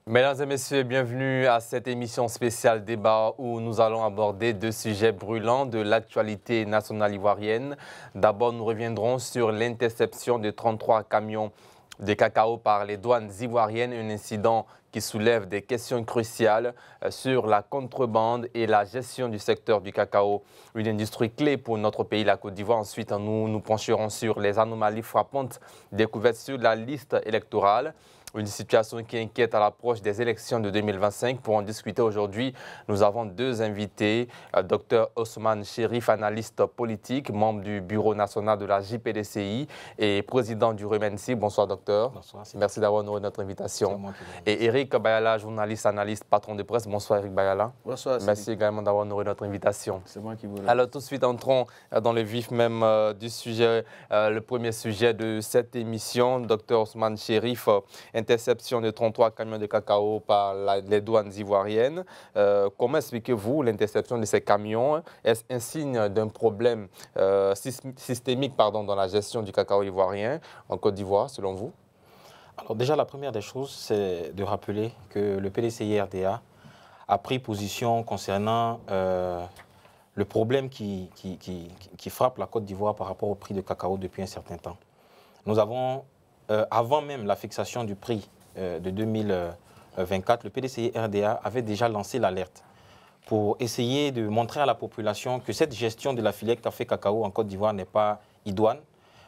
Mesdames et messieurs, bienvenue à cette émission spéciale débat où nous allons aborder deux sujets brûlants de l'actualité nationale ivoirienne. D'abord, nous reviendrons sur l'interception de 33 camions de cacao par les douanes ivoiriennes, un incident qui soulève des questions cruciales sur la contrebande et la gestion du secteur du cacao, une industrie clé pour notre pays, la Côte d'Ivoire. Ensuite, nous nous pencherons sur les anomalies frappantes découvertes sur la liste électorale. Une situation qui inquiète à l'approche des élections de 2025. Pour en discuter aujourd'hui, nous avons deux invités. Dr Ousmane Chérif, analyste politique, membre du Bureau national de la JPDCI et président du REMENSI. Bonsoir, docteur. Bonsoir. Merci d'avoir honoré notre invitation. Et Eric Bayala, journaliste, analyste, patron de presse. Bonsoir, Eric Bayala. Bonsoir. Merci également d'avoir honoré notre invitation. C'est moi qui vous remercie. Alors, tout de suite, entrons dans le vif même du sujet, le premier sujet de cette émission. Dr Ousmane Chérif, interception de 33 camions de cacao par les douanes ivoiriennes. Comment expliquez-vous l'interception de ces camions? Est-ce un signe d'un problème systémique dans la gestion du cacao ivoirien en Côte d'Ivoire, selon vous? Alors déjà, la première des choses, c'est de rappeler que le PDCI-RDA a pris position concernant le problème qui frappe la Côte d'Ivoire par rapport au prix de cacao depuis un certain temps. Nous avons, avant même la fixation du prix de 2024, le PDCI-RDA avait déjà lancé l'alerte pour essayer de montrer à la population que cette gestion de la filière café-cacao en Côte d'Ivoire n'est pas idoine.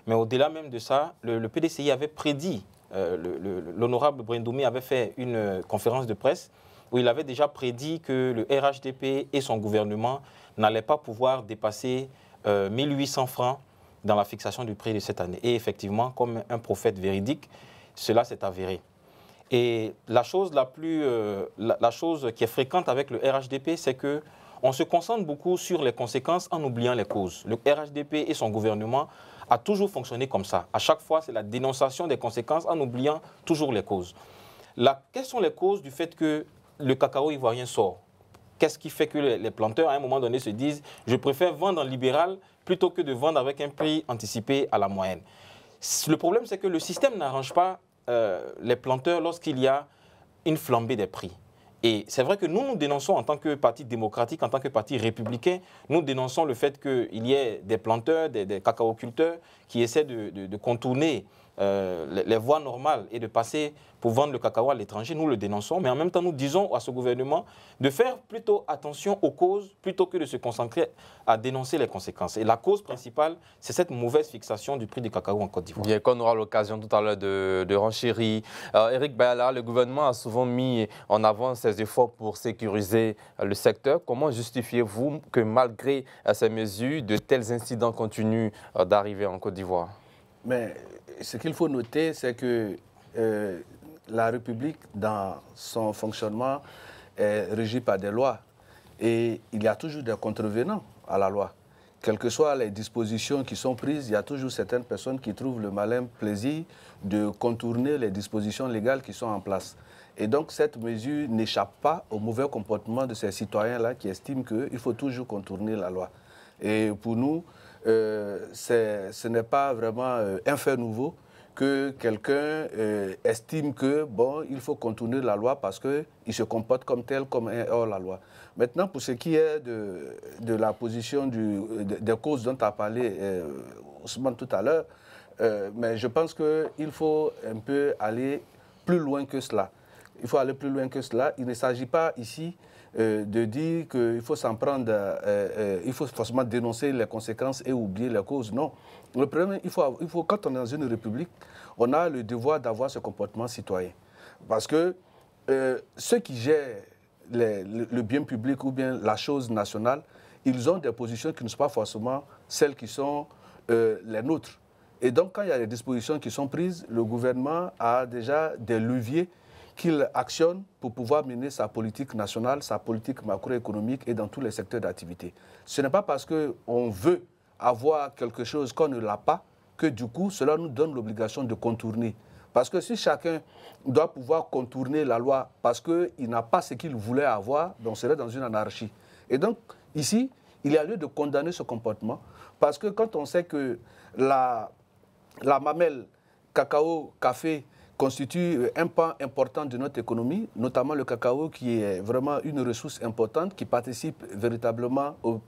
Mais au-delà même de ça, le PDCI avait prédit, l'honorable Brindoumi avait fait une conférence de presse où il avait déjà prédit que le RHDP et son gouvernement n'allaient pas pouvoir dépasser 1800 francs dans la fixation du prix de cette année. Et effectivement, comme un prophète véridique, cela s'est avéré. Et la chose qui est fréquente avec le RHDP, c'est qu'on se concentre beaucoup sur les conséquences en oubliant les causes. Le RHDP et son gouvernement a toujours fonctionné comme ça. À chaque fois, c'est la dénonciation des conséquences en oubliant toujours les causes. Quelles sont les causes du fait que le cacao ivoirien sort? Qu'est-ce qui fait que les planteurs, à un moment donné, se disent « je préfère vendre en libéral plutôt que de vendre avec un prix anticipé à la moyenne ». Le problème, c'est que le système n'arrange pas les planteurs lorsqu'il y a une flambée des prix. Et c'est vrai que nous dénonçons en tant que parti démocratique, en tant que parti républicain, nous dénonçons le fait qu'il y ait des planteurs, des cacaoculteurs qui essaient de contourner les voies normales et de passer pour vendre le cacao à l'étranger. Nous le dénonçons, mais en même temps, nous disons à ce gouvernement de faire plutôt attention aux causes plutôt que de se concentrer à dénoncer les conséquences. Et la cause principale, c'est cette mauvaise fixation du prix du cacao en Côte d'Ivoire. Bien qu'on aura l'occasion tout à l'heure de renchérir. Eric Bayala, le gouvernement a souvent mis en avant ses efforts pour sécuriser le secteur. Comment justifiez-vous que malgré ces mesures, de tels incidents continuent d'arriver en Côte d'Ivoire? Mais ce qu'il faut noter, c'est que la République, dans son fonctionnement, est régie par des lois. Et il y a toujours des contrevenants à la loi. Quelles que soient les dispositions qui sont prises, il y a toujours certaines personnes qui trouvent le malin plaisir de contourner les dispositions légales qui sont en place. Et donc, cette mesure n'échappe pas au mauvais comportement de ces citoyens-là qui estiment qu'il faut toujours contourner la loi. Et pour nous, ce n'est pas vraiment un fait nouveau que quelqu'un estime que, bon, il faut contourner la loi parce qu'il se comporte comme tel, comme un hors-la-loi. Maintenant, pour ce qui est de la position des causes dont a parlé Ousmane tout à l'heure, mais je pense qu'il faut un peu aller plus loin que cela. Il faut aller plus loin que cela. Il ne s'agit pas ici de dire qu'il faut s'en prendre, il faut forcément dénoncer les conséquences et oublier les causes. Non. Le problème, quand on est dans une république, on a le devoir d'avoir ce comportement citoyen. Parce que ceux qui gèrent le bien public ou bien la chose nationale, ils ont des positions qui ne sont pas forcément celles qui sont les nôtres. Et donc, quand il y a des dispositions qui sont prises, le gouvernement a déjà des leviers qu'il actionne pour pouvoir mener sa politique nationale, sa politique macroéconomique et dans tous les secteurs d'activité. Ce n'est pas parce qu'on veut avoir quelque chose qu'on ne l'a pas que du coup, cela nous donne l'obligation de contourner. Parce que si chacun doit pouvoir contourner la loi parce qu'il n'a pas ce qu'il voulait avoir, donc on serait dans une anarchie. Et donc, ici, il y a lieu de condamner ce comportement parce que quand on sait que la mamelle cacao, café constitue un pan important de notre économie, notamment le cacao qui est vraiment une ressource importante, qui participe véritablement au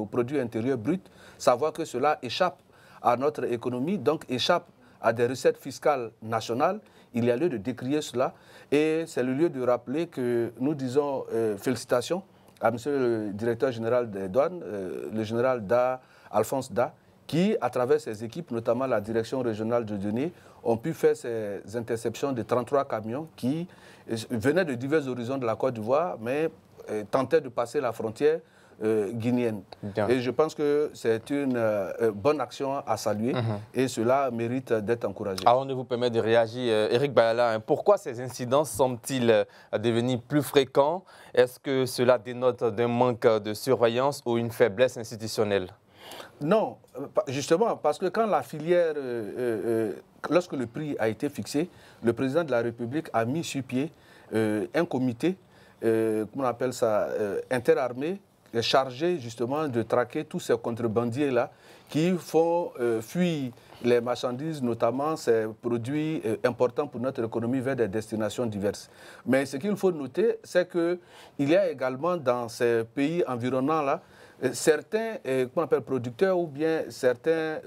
produit intérieur brut, savoir que cela échappe à notre économie, donc échappe à des recettes fiscales nationales, il y a lieu de décrier cela. Et c'est le lieu de rappeler que nous disons félicitations à M. le directeur général des douanes, le général Alphonse Da, qui, à travers ses équipes, notamment la direction régionale de données, ont pu faire ces interceptions de 33 camions qui venaient de divers horizons de la Côte d'Ivoire, mais tentaient de passer la frontière guinéenne. Bien. Et je pense que c'est une bonne action à saluer et cela mérite d'être encouragé. Avant de vous permettre de réagir, Eric Bayala, pourquoi ces incidents semblent-ils devenir plus fréquents? Est-ce que cela dénote d'un manque de surveillance ou une faiblesse institutionnelle? Non, justement, parce que quand la filière, lorsque le prix a été fixé, le président de la République a mis sur pied un comité, comment on appelle ça, interarmé, chargé justement de traquer tous ces contrebandiers-là qui font fuir les marchandises, notamment ces produits importants pour notre économie vers des destinations diverses. Mais ce qu'il faut noter, c'est qu'il y a également dans ces pays environnants-là certains qu'on appelle producteurs ou bien certains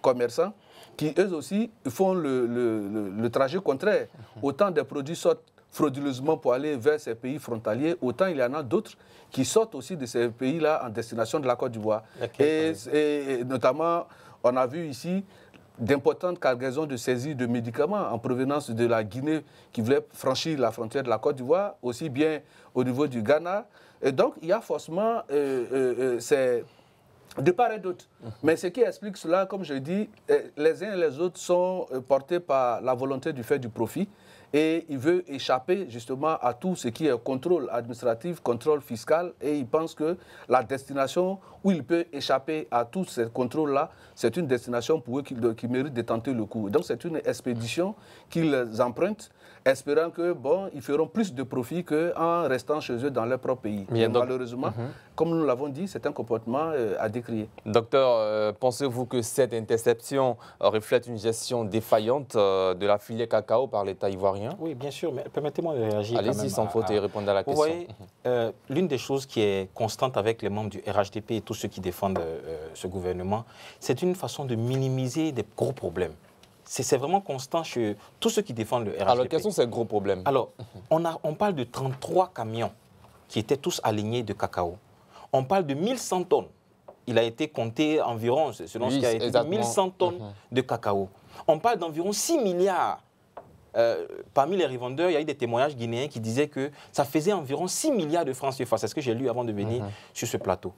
commerçants qui eux aussi font le trajet contraire. Autant des produits sortent frauduleusement pour aller vers ces pays frontaliers, autant il y en a d'autres qui sortent aussi de ces pays-là en destination de la Côte d'Ivoire. Et notamment, on a vu ici d'importantes cargaisons de saisie de médicaments en provenance de la Guinée qui voulait franchir la frontière de la Côte d'Ivoire, aussi bien au niveau du Ghana. Et donc, il y a forcément de part et d'autre. Mais ce qui explique cela, comme je dis, les uns et les autres sont portés par la volonté du fait du profit. Et il veut échapper justement à tout ce qui est contrôle administratif, contrôle fiscal. Et il pense que la destination où il peut échapper à tous ces contrôles-là, c'est une destination pour eux qui mérite de tenter le coup. Donc c'est une expédition qu'ils empruntent, espérant que, bon, ils feront plus de profit qu'en restant chez eux dans leur propre pays. Mais malheureusement, comme nous l'avons dit, c'est un comportement à décrier. Docteur, pensez-vous que cette interception reflète une gestion défaillante de la filière cacao par l'État ivoirien? Oui, bien sûr, mais permettez-moi de réagir. Allez-y sans faute et répondre à la question. Vous voyez, l'une des choses qui est constante avec les membres du RHDP et tous ceux qui défendent ce gouvernement, c'est une façon de minimiser des gros problèmes. C'est vraiment constant chez tous ceux qui défendent le RHDP. Alors, quels sont ces gros problèmes? Alors, on parle de 33 camions qui étaient tous alignés de cacao. On parle de 1100 tonnes. Il a été compté environ, selon ce qui a été dit, 1100 tonnes de cacao. On parle d'environ 6 milliards. Parmi les revendeurs, il y a eu des témoignages guinéens qui disaient que ça faisait environ 6 milliards de francs CFA. C'est ce que j'ai lu avant de venir sur ce plateau.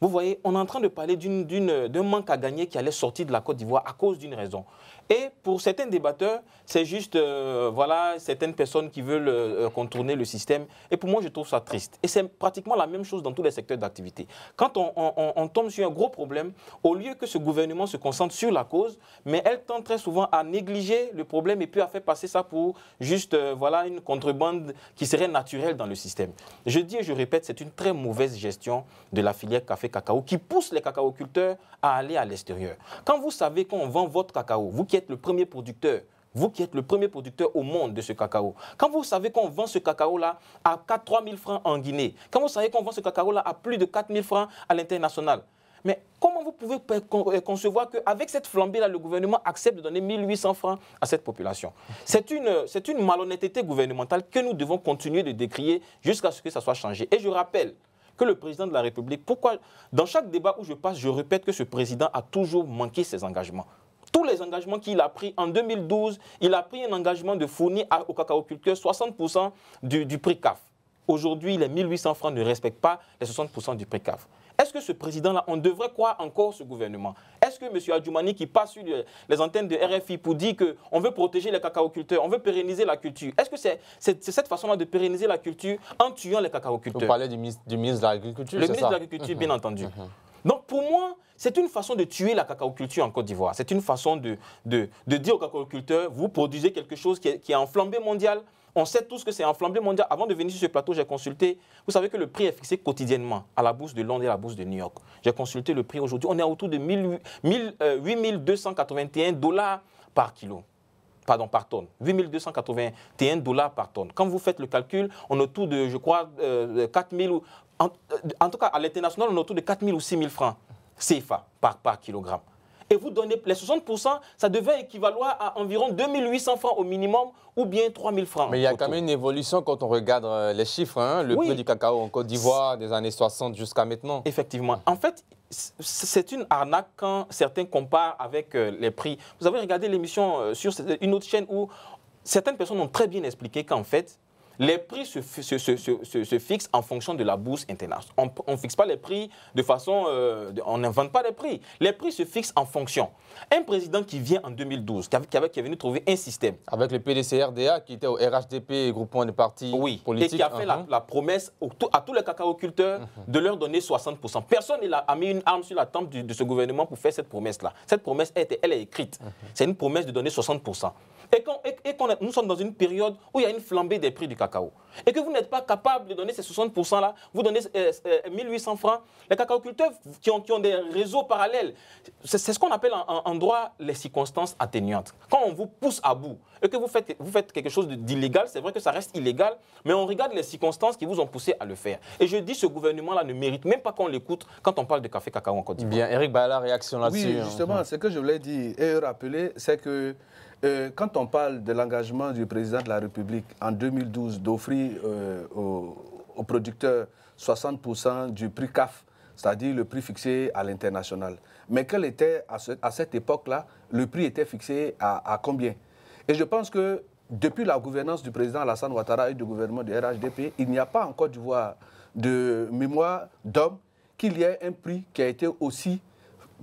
Vous voyez, on est en train de parler d'un manque à gagner qui allait sortir de la Côte d'Ivoire à cause d'une raison. Et pour certains débatteurs, c'est juste, voilà, certaines personnes qui veulent contourner le système. Et pour moi, je trouve ça triste. Et c'est pratiquement la même chose dans tous les secteurs d'activité. Quand on tombe sur un gros problème, au lieu que ce gouvernement se concentre sur la cause, mais elle tend très souvent à négliger le problème et puis à faire passer ça pour juste, voilà, une contrebande qui serait naturelle dans le système. Je dis et je répète, c'est une très mauvaise gestion de la filière café-cacao qui pousse les cacaoculteurs à aller à l'extérieur. Quand vous savez qu'on vend votre cacao, vous qui êtes le premier producteur, vous qui êtes le premier producteur au monde de ce cacao, quand vous savez qu'on vend ce cacao-là à 3 000 francs en Guinée, quand vous savez qu'on vend ce cacao-là à plus de 4 000 francs à l'international, mais comment vous pouvez concevoir qu'avec cette flambée-là, le gouvernement accepte de donner 1 800 francs à cette population? C'est une malhonnêteté gouvernementale que nous devons continuer de décrier jusqu'à ce que ça soit changé. Et je rappelle que le président de la République, pourquoi dans chaque débat où je passe, je répète que ce président a toujours manqué ses engagements. Tous les engagements qu'il a pris en 2012, il a pris un engagement de fournir aux cacaoculteurs 60% du prix CAF. Aujourd'hui, les 1 800 francs ne respectent pas les 60% du prix CAF. Est-ce que ce président-là, on devrait croire encore ce gouvernement? Est-ce que M. Adjoumani, qui passe sur les antennes de RFI pour dire qu'on veut protéger les cacaoculteurs, on veut pérenniser la culture, est-ce que c'est cette façon-là de pérenniser la culture en tuant les cacaoculteurs? Vous parlez du ministre de l'Agriculture, le ministre de l'Agriculture, bien entendu. Donc pour moi, c'est une façon de tuer la cacaoculture en Côte d'Ivoire. C'est une façon de dire aux cacaoculteurs, vous produisez quelque chose qui est en flambée mondiale. On sait tous que c'est en flambée mondiale. Avant de venir sur ce plateau, j'ai consulté. Vous savez que le prix est fixé quotidiennement à la bourse de Londres et à la bourse de New York. J'ai consulté le prix aujourd'hui. On est autour de 8 281 $ par kilo. par tonne. 8281 $ par tonne. Quand vous faites le calcul, on est autour de, je crois, 4 000, en tout cas à l'international, on est autour de 4 000 ou 6 000 francs CFA par kilogramme. Et vous donnez les 60%, ça devait équivaloir à environ 2 800 francs au minimum ou bien 3 000 francs. Mais il y a quand même une évolution quand on regarde les chiffres, hein, le prix du cacao en Côte d'Ivoire des années 60 jusqu'à maintenant. Effectivement. En fait, c'est une arnaque quand certains comparent avec les prix. Vous avez regardé l'émission sur une autre chaîne où certaines personnes ont très bien expliqué qu'en fait, les prix se fixent en fonction de la bourse internationale. On ne fixe pas les prix de façon... on n'invente pas les prix. Les prix se fixent en fonction. Un président qui vient en 2012, qui est venu trouver un système... Avec le PDCRDA qui était au RHDP, groupement de partis politiques. Et qui a fait la promesse à tous les cacaoculteurs de leur donner 60%. Personne n'a mis une arme sur la tempe de ce gouvernement pour faire cette promesse-là. Cette promesse, elle est écrite. C'est une promesse de donner 60%. Nous sommes dans une période où il y a une flambée des prix du cacao. Et que vous n'êtes pas capable de donner ces 60%-là, vous donnez 1 800 francs. Les cacaoculteurs qui ont des réseaux parallèles, c'est ce qu'on appelle en droit les circonstances atténuantes. Quand on vous pousse à bout et que vous faites quelque chose d'illégal, c'est vrai que ça reste illégal, mais on regarde les circonstances qui vous ont poussé à le faire. Et je dis ce gouvernement-là ne mérite même pas qu'on l'écoute quand on parle de café cacao en Côte d'Ivoire. Bien, Eric Bala, réaction là-dessus. Oui, justement, ce que je voulais dire et rappeler, c'est que quand on parle de l'engagement du président de la République en 2012 d'offrir aux producteurs 60% du prix CAF, c'est-à-dire le prix fixé à l'international. Mais quel était, à cette époque-là, le prix était fixé à combien? Et je pense que depuis la gouvernance du président Alassane Ouattara et du gouvernement du RHDP, il n'y a pas en Côte d'Ivoire de mémoire d'homme qu'il y ait un prix qui a été aussi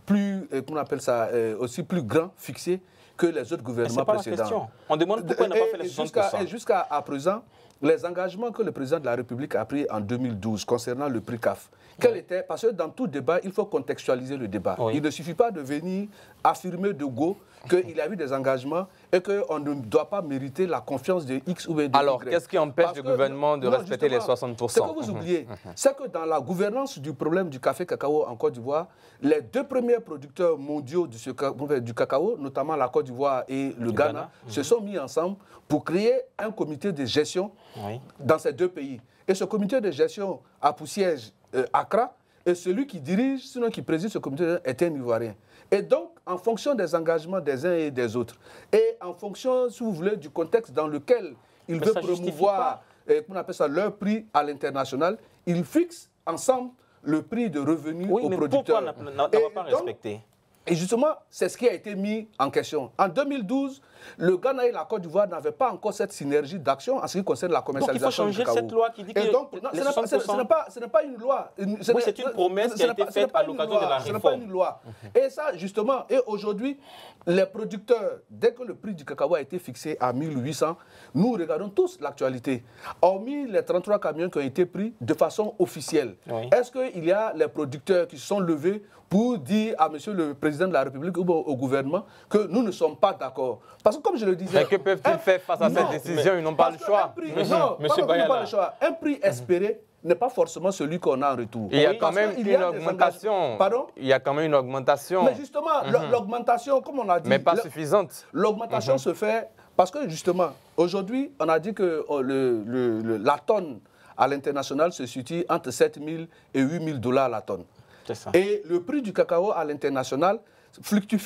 plus, comment on appelle ça, aussi plus grand, fixé que les autres gouvernements précédents. On demande pourquoi il n'a pas fait les 60%. Et jusqu'à présent, les engagements que le président de la République a pris en 2012 concernant le prix CAF, quel était, parce que dans tout débat, il faut contextualiser le débat. Il ne suffit pas de venir affirmer de go qu'il y a eu des engagements et qu'on ne doit pas mériter la confiance de X ou de Y. Alors, qu'est-ce qui empêche le gouvernement de respecter les 60%? Ce que vous oubliez, c'est que dans la gouvernance du problème du café cacao en Côte d'Ivoire, les deux premiers producteurs mondiaux du cacao, notamment la Côte d'Ivoire et le Ghana, se sont mis ensemble pour créer un comité de gestion dans ces deux pays. Et ce comité de gestion a pour siège Accra, et celui qui dirige, sinon qui préside ce comité, est un Ivoirien. Et donc, en fonction des engagements des uns et des autres, et en fonction, si vous voulez, du contexte dans lequel ils veulent promouvoir on appelle ça, leur prix à l'international, ils fixent ensemble le prix de revenu aux producteurs. Pourquoi on n'a pas respecté? Et justement, c'est ce qui a été mis en question. En 2012, le Ghana et la Côte d'Ivoire n'avaient pas encore cette synergie d'action en ce qui concerne la commercialisation du cacao. Donc il faut changer cette loi qui dit que ce n'est pas une loi. Oui, c'est une promesse qui a été faite à l'occasion de la réforme. Ce n'est pas une loi. Et ça, justement, et aujourd'hui, les producteurs, dès que le prix du cacao a été fixé à 1800, nous regardons tous l'actualité. Hormis les 33 camions qui ont été pris de façon officielle, est-ce qu'il y a les producteurs qui se sont levés pour dire à monsieur le président de la République ou au gouvernement que nous ne sommes pas d'accord? Parce que comme je le disais... Mais que peuvent-ils faire face à cette décision? Ils n'ont pas le choix. Non, pas le choix. Un prix espéré n'est pas forcément celui qu'on a en retour. Il y a quand même une augmentation. Pardon? Il y a quand même une augmentation. Mais justement, l'augmentation, comme on a dit... Mais pas suffisante. L'augmentation se fait parce que justement, aujourd'hui, on a dit que la tonne à l'international se situe entre 7 000 et 8 000 $ la tonne. Et le prix du cacao à l'international fluctue.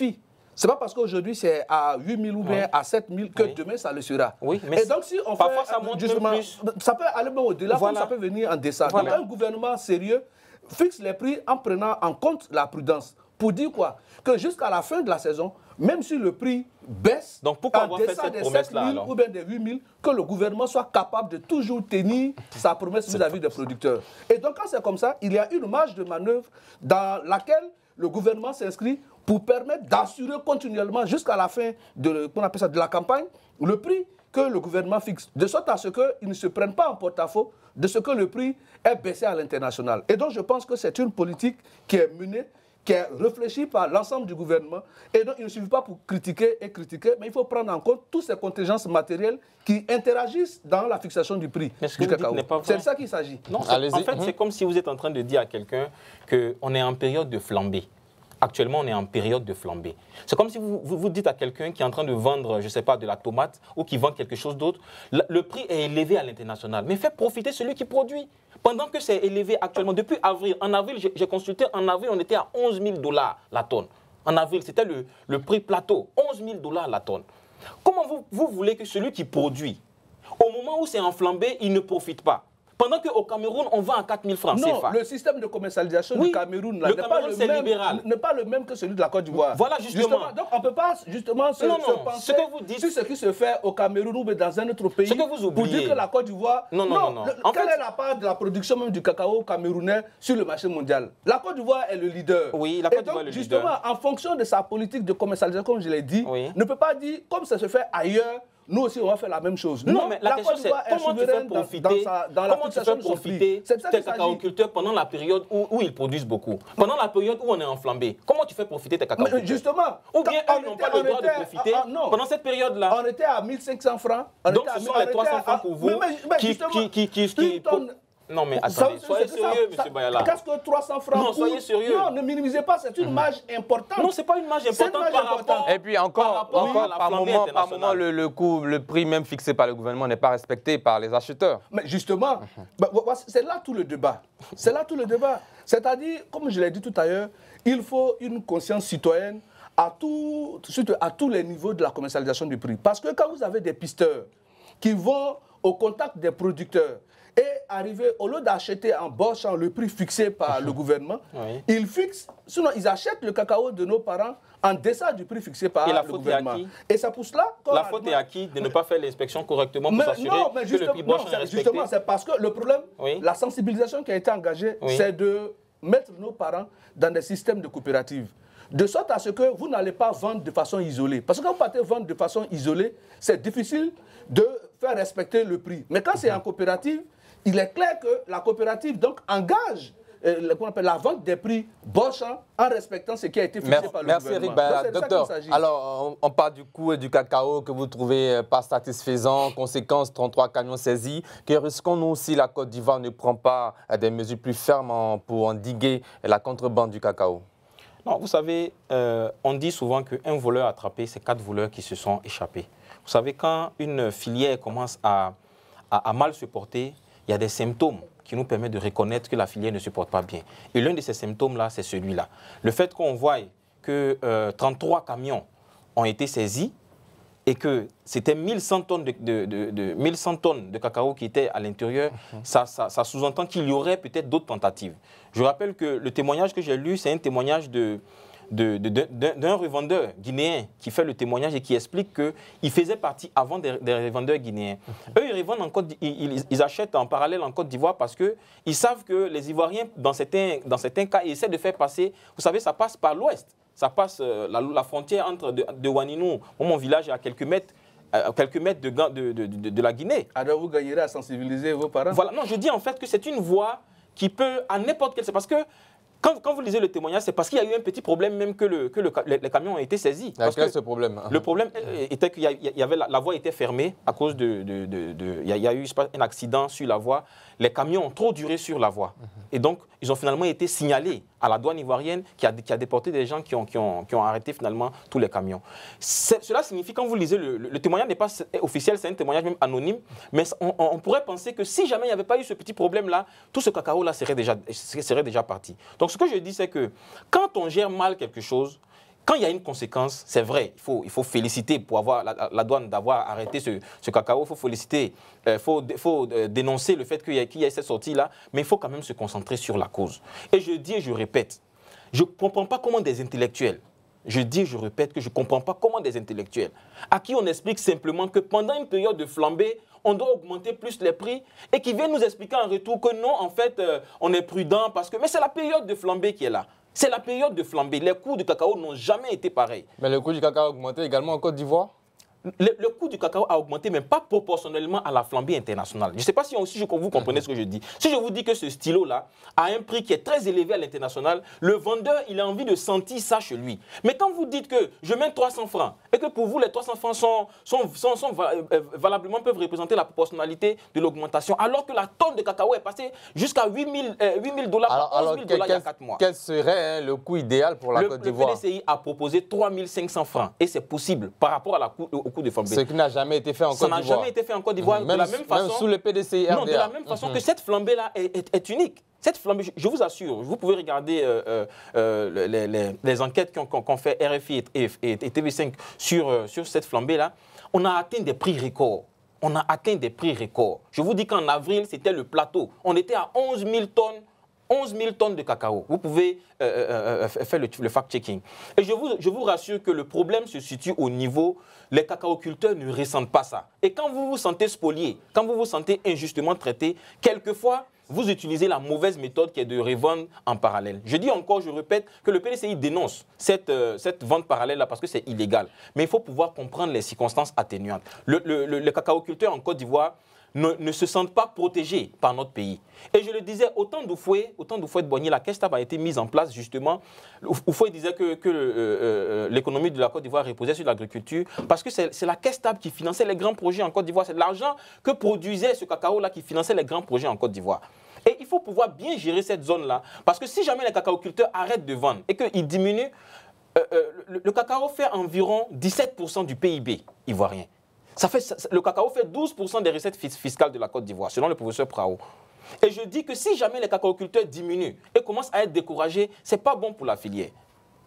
Ce n'est pas parce qu'aujourd'hui c'est à 8 000 ou bien à 7 000 que demain ça le sera. Et donc si on parfois ça monte justement, plus. Ça peut aller même au-delà, comme ça peut venir en deçà. Donc un gouvernement sérieux fixe les prix en prenant en compte la prudence. Pour dire quoi? Que jusqu'à la fin de la saison, même si le prix baisse, donc pourquoi avoir fait cette promesse-là ou bien des 8 000, que le gouvernement soit capable de toujours tenir sa promesse vis-à-vis des producteurs. Et donc quand c'est comme ça, il y a une marge de manœuvre dans laquelle le gouvernement s'inscrit pour permettre d'assurer continuellement jusqu'à la fin de la campagne le prix que le gouvernement fixe, de sorte à ce qu'ils ne se prennent pas en porte-à-faux de ce que le prix est baissé à l'international. Et donc je pense que c'est une politique qui est menée, qui est réfléchi par l'ensemble du gouvernement. Et donc, il ne suffit pas pour critiquer, mais il faut prendre en compte toutes ces contingences matérielles qui interagissent dans la fixation du prix du cacao. C'est de ça qu'il s'agit. Non, en fait, c'est comme si vous êtes en train de dire à quelqu'un qu'on est en période de flambée. Actuellement, on est en période de flambée. C'est comme si vous dites à quelqu'un qui est en train de vendre, je ne sais pas, de la tomate ou qui vend quelque chose d'autre, le prix est élevé à l'international. Mais faites profiter celui qui produit. Pendant que c'est élevé actuellement, depuis avril, en avril, j'ai consulté, en avril, on était à 11 000 $ la tonne. En avril, c'était le prix plateau, 11 000 $ la tonne. Comment vous voulez que celui qui produit, au moment où c'est en flambée, il ne profite pas? Pendant qu'au Cameroun, on vend à 4 000 francs CFA. Non, le système de commercialisation du Cameroun n'est pas le même que celui de la Côte d'Ivoire. Voilà, justement. Donc, on ne peut pas justement se penser ce que vous dites, sur ce qui se fait au Cameroun ou dans un autre pays ce que vous oubliez, pour dire que la Côte d'Ivoire... Non. Quelle est la part de la production même du cacao camerounais sur le marché mondial? La Côte d'Ivoire est le leader. Oui, la Côte d'Ivoire est le leader. Justement, en fonction de sa politique de commercialisation, comme je l'ai dit, ne peut pas dire, comme ça se fait ailleurs, nous aussi, on va faire la même chose. Non, mais la question, c'est comment tu fais profiter tes cacaoculteurs pendant la période où ils produisent beaucoup, pendant la période où on est en flambée. Comment tu fais profiter tes cacaoculteurs? Justement. Ou bien eux n'ont pas le droit de profiter pendant cette période-là. On était à 1 500 francs. Donc ce sont les 300 francs pour vous qui non, mais attendez, soyez sérieux, M. Bayala. Qu'est-ce que 300 francs? Non, soyez sérieux. Non, ne minimisez pas, c'est une marge importante. Non, ce n'est pas une marge importante par rapport. Et puis encore par moment, le prix même fixé par le gouvernement n'est pas respecté par les acheteurs. Mais justement, c'est là tout le débat. C'est là tout le débat. C'est-à-dire, comme je l'ai dit tout à l'heure, il faut une conscience citoyenne surtout à tous les niveaux de la commercialisation du prix. Parce que quand vous avez des pisteurs qui vont au contact des producteurs, et arriver, au lieu d'acheter en bas champ le prix fixé par le gouvernement, ils fixent, sinon ils achètent le cacao de nos parents en deçà du prix fixé par le gouvernement. Et ça pousse là. La faute est à qui de ne pas faire l'inspection correctement pour s'assurer que le prix bas champ est respecté? Justement, c'est parce que le problème, la sensibilisation qui a été engagée, c'est de mettre nos parents dans des systèmes de coopératives. De sorte à ce que vous n'allez pas vendre de façon isolée. Parce que quand vous partez vendre de façon isolée, c'est difficile de faire respecter le prix. Mais quand c'est en coopérative, il est clair que la coopérative donc engage la vente des prix bas champ en respectant ce qui a été fixé par le gouvernement. Merci Eric. Docteur, alors on parle du coût du cacao que vous trouvez pas satisfaisant. Conséquence, 33 camions saisis. Que risquons-nous si la Côte d'Ivoire ne prend pas des mesures plus fermes pour endiguer la contrebande du cacao? Non, vous savez, on dit souvent qu'un voleur attrapé, c'est 4 voleurs qui se sont échappés. Vous savez, quand une filière commence à mal se porter, il y a des symptômes qui nous permettent de reconnaître que la filière ne se porte pas bien. Et l'un de ces symptômes-là, c'est celui-là. Le fait qu'on voit que 33 camions ont été saisis et que c'était 1100 tonnes de cacao qui étaient à l'intérieur, ça sous-entend qu'il y aurait peut-être d'autres tentatives. Je rappelle que le témoignage que j'ai lu, c'est un témoignage d'un revendeur guinéen qui fait le témoignage et qui explique qu'il faisait partie avant des revendeurs guinéens. Eux, ils revendent ils achètent en parallèle en Côte d'Ivoire parce qu'ils savent que les Ivoiriens, dans certains cas, ils essaient de faire passer, vous savez, ça passe par l'ouest. Ça passe la frontière entre de Waninou, mon village, est à quelques mètres de la Guinée. Alors vous gagnerez à sensibiliser vos parents? Voilà, non, je dis en fait que c'est une voie qui peut, à n'importe quel... C'est parce que quand vous lisez le témoignage, c'est parce qu'il y a eu un petit problème même que les camions ont été saisis. Quel est ce problème? Le problème était que la voie était fermée à cause il y a eu un accident sur la voie. Les camions ont trop duré sur la voie. Et donc, ils ont finalement été signalés à la douane ivoirienne qui a déporté des gens qui ont arrêté finalement tous les camions. Cela signifie, quand vous lisez, le témoignage n'est pas officiel, c'est un témoignage même anonyme, mais on pourrait penser que si jamais il n'y avait pas eu ce petit problème-là, tout ce cacao-là serait déjà parti. Donc ce que je dis, c'est que quand on gère mal quelque chose, quand il y a une conséquence, c'est vrai, il faut féliciter pour avoir la douane d'avoir arrêté ce cacao, il faut féliciter, il faut dénoncer le fait qu'il y ait cette sortie-là, mais il faut quand même se concentrer sur la cause. Et je dis et je répète, je ne comprends pas comment des intellectuels, je dis et je répète que je ne comprends pas comment des intellectuels, à qui on explique simplement que pendant une période de flambée, on doit augmenter plus les prix et qui viennent nous expliquer en retour que non, en fait, on est prudent parce que... Mais c'est la période de flambée qui est là. C'est la période de flambée. Les coûts du cacao n'ont jamais été pareils. Mais le coût du cacao a augmenté également en Côte d'Ivoire? le coût du cacao a augmenté, mais pas proportionnellement à la flambée internationale. Je ne sais pas si vous comprenez ce que je dis. Si je vous dis que ce stylo-là a un prix qui est très élevé à l'international, le vendeur, il a envie de sentir ça chez lui. Mais quand vous dites que je mets 300 francs et que pour vous, les 300 francs valablement peuvent représenter la proportionnalité de l'augmentation, alors que la tonne de cacao est passée jusqu'à 8 000 dollars, 11 000 dollars il y a 4 mois. Quel serait le coût idéal pour la Côte d'Ivoire? Le PDCI a proposé 3 500 francs et c'est possible par rapport au coût de flambée. Ce qui n'a jamais été fait en Côte d'Ivoire. Ça n'a jamais été fait en Côte d'Ivoire. De la même façon, même sous le PDCI RDA. Non, de la même façon que cette flambée-là est unique. Cette flambée, je vous assure, vous pouvez regarder les enquêtes qu'ont fait RFI et TV5 sur cette flambée-là. On a atteint des prix records. On a atteint des prix records. Je vous dis qu'en avril, c'était le plateau. On était à 11 000 tonnes. 11 000 tonnes de cacao. Vous pouvez faire le fact-checking. Et je vous rassure que le problème se situe au niveau, les cacaoculteurs ne ressentent pas ça. Et quand vous vous sentez spolié, quand vous vous sentez injustement traité, quelquefois, vous utilisez la mauvaise méthode qui est de revendre en parallèle. Je dis encore, je répète, que le PDCI dénonce cette vente parallèle-là parce que c'est illégal. Mais il faut pouvoir comprendre les circonstances atténuantes. Les cacaoculteurs en Côte d'Ivoire ne se sentent pas protégés par notre pays. Et je le disais, autant d'Oufoué de Boigny, la caisse TAB a été mise en place justement. Oufoué disait que l'économie de la Côte d'Ivoire reposait sur l'agriculture parce que c'est la caisse TAB qui finançait les grands projets en Côte d'Ivoire. C'est l'argent que produisait ce cacao-là qui finançait les grands projets en Côte d'Ivoire. Et il faut pouvoir bien gérer cette zone-là parce que si jamais les cacaoculteurs arrêtent de vendre et qu'ils diminuent, le cacao fait environ 17% du PIB ivoirien. Le cacao fait 12% des recettes fiscales de la Côte d'Ivoire, selon le professeur Prao. Et je dis que si jamais les cacaoculteurs diminuent et commencent à être découragés, ce n'est pas bon pour la filière.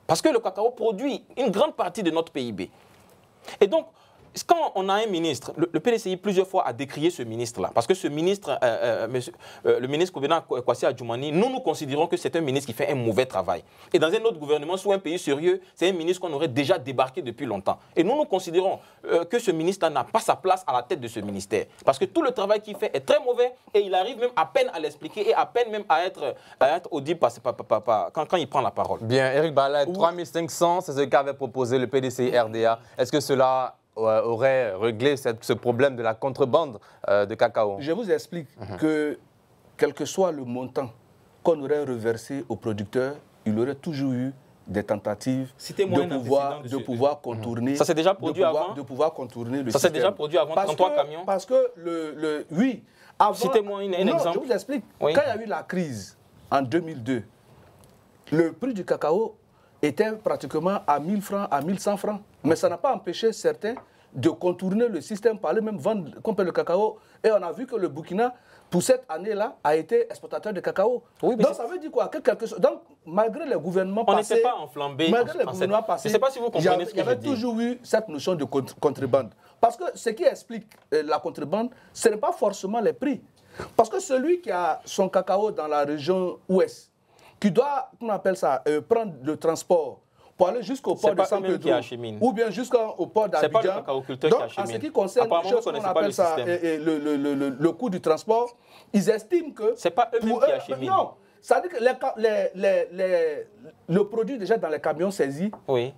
Parce que le cacao produit une grande partie de notre PIB. Et donc, quand on a un ministre, le PDCI plusieurs fois a décrié ce ministre-là, parce que ce ministre, le ministre Koubena Kwasi Adjoumani, nous considérons que c'est un ministre qui fait un mauvais travail. Et dans un autre gouvernement, sous un pays sérieux, c'est un ministre qu'on aurait déjà débarqué depuis longtemps. Et nous considérons que ce ministre-là n'a pas sa place à la tête de ce ministère. Parce que tout le travail qu'il fait est très mauvais et il arrive même à peine à l'expliquer et à peine même à être audible quand il prend la parole. Bien, Eric Ballet, 3500, c'est ce qu'avait proposé le PDCI RDA. Est-ce que cela aurait réglé ce problème de la contrebande de cacao? Je vous explique que, quel que soit le montant qu'on aurait reversé aux producteurs, il aurait toujours eu des tentatives de pouvoir contourner. Ça s'est déjà produit avant? De pouvoir contourner le système. Ça s'est déjà produit avant 33 camions? Parce que, oui. Citez-moi un exemple. Je vous explique. Oui. Quand il y a eu la crise en 2002, le prix du cacao était pratiquement à 1000 francs, à 1100 francs. Mais ça n'a pas empêché certains de contourner le système, par même vendre le cacao. Et on a vu que le Burkina, pour cette année-là, a été exportateur de cacao. Oui, donc ça veut dire quoi? Donc, malgré les gouvernements passés... On n'était pas enflammé. Malgré les gouvernements passés, je ne sais pas si vous comprenez ce que je dis. Il y avait toujours eu cette notion de contrebande. Parce que ce qui explique la contrebande, ce n'est pas forcément les prix. Parce que celui qui a son cacao dans la région ouest, qui doit, on appelle ça, prendre le transport pour aller jusqu'au port de San Pedro, ou bien jusqu'au port d'Abidjan. C'est pas le cacaoculteur qui achemine. En ce qui concerne on appelle ça, le coût du transport, ils estiment que... C'est pas eux-mêmes qui acheminent. Non, ça veut dire que le produit déjà dans les camions saisis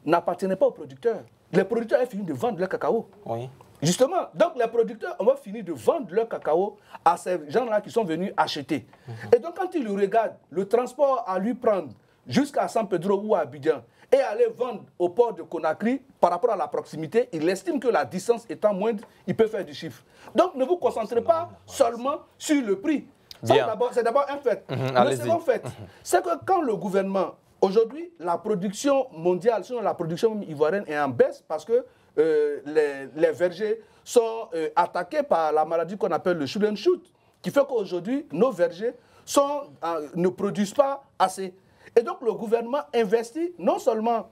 n'appartenait pas aux producteurs. Les producteurs ont fini de vendre leur cacao. Oui. Justement, donc les producteurs ont fini de vendre leur cacao à ces gens-là qui sont venus acheter. Et donc quand ils le regardent, le transport à lui prendre jusqu'à San Pedro ou à Abidjan et aller vendre au port de Conakry par rapport à la proximité, il estime que la distance étant moindre, il peut faire du chiffre. Donc ne vous concentrez pas seulement sur le prix. C'est d'abord un fait. Le second fait, c'est que quand le gouvernement, aujourd'hui, la production mondiale, sinon la production ivoirienne est en baisse parce que les vergers sont attaqués par la maladie qu'on appelle le shoot and shoot, qui fait qu'aujourd'hui, nos vergers ne produisent pas assez. Et donc, le gouvernement investit non seulement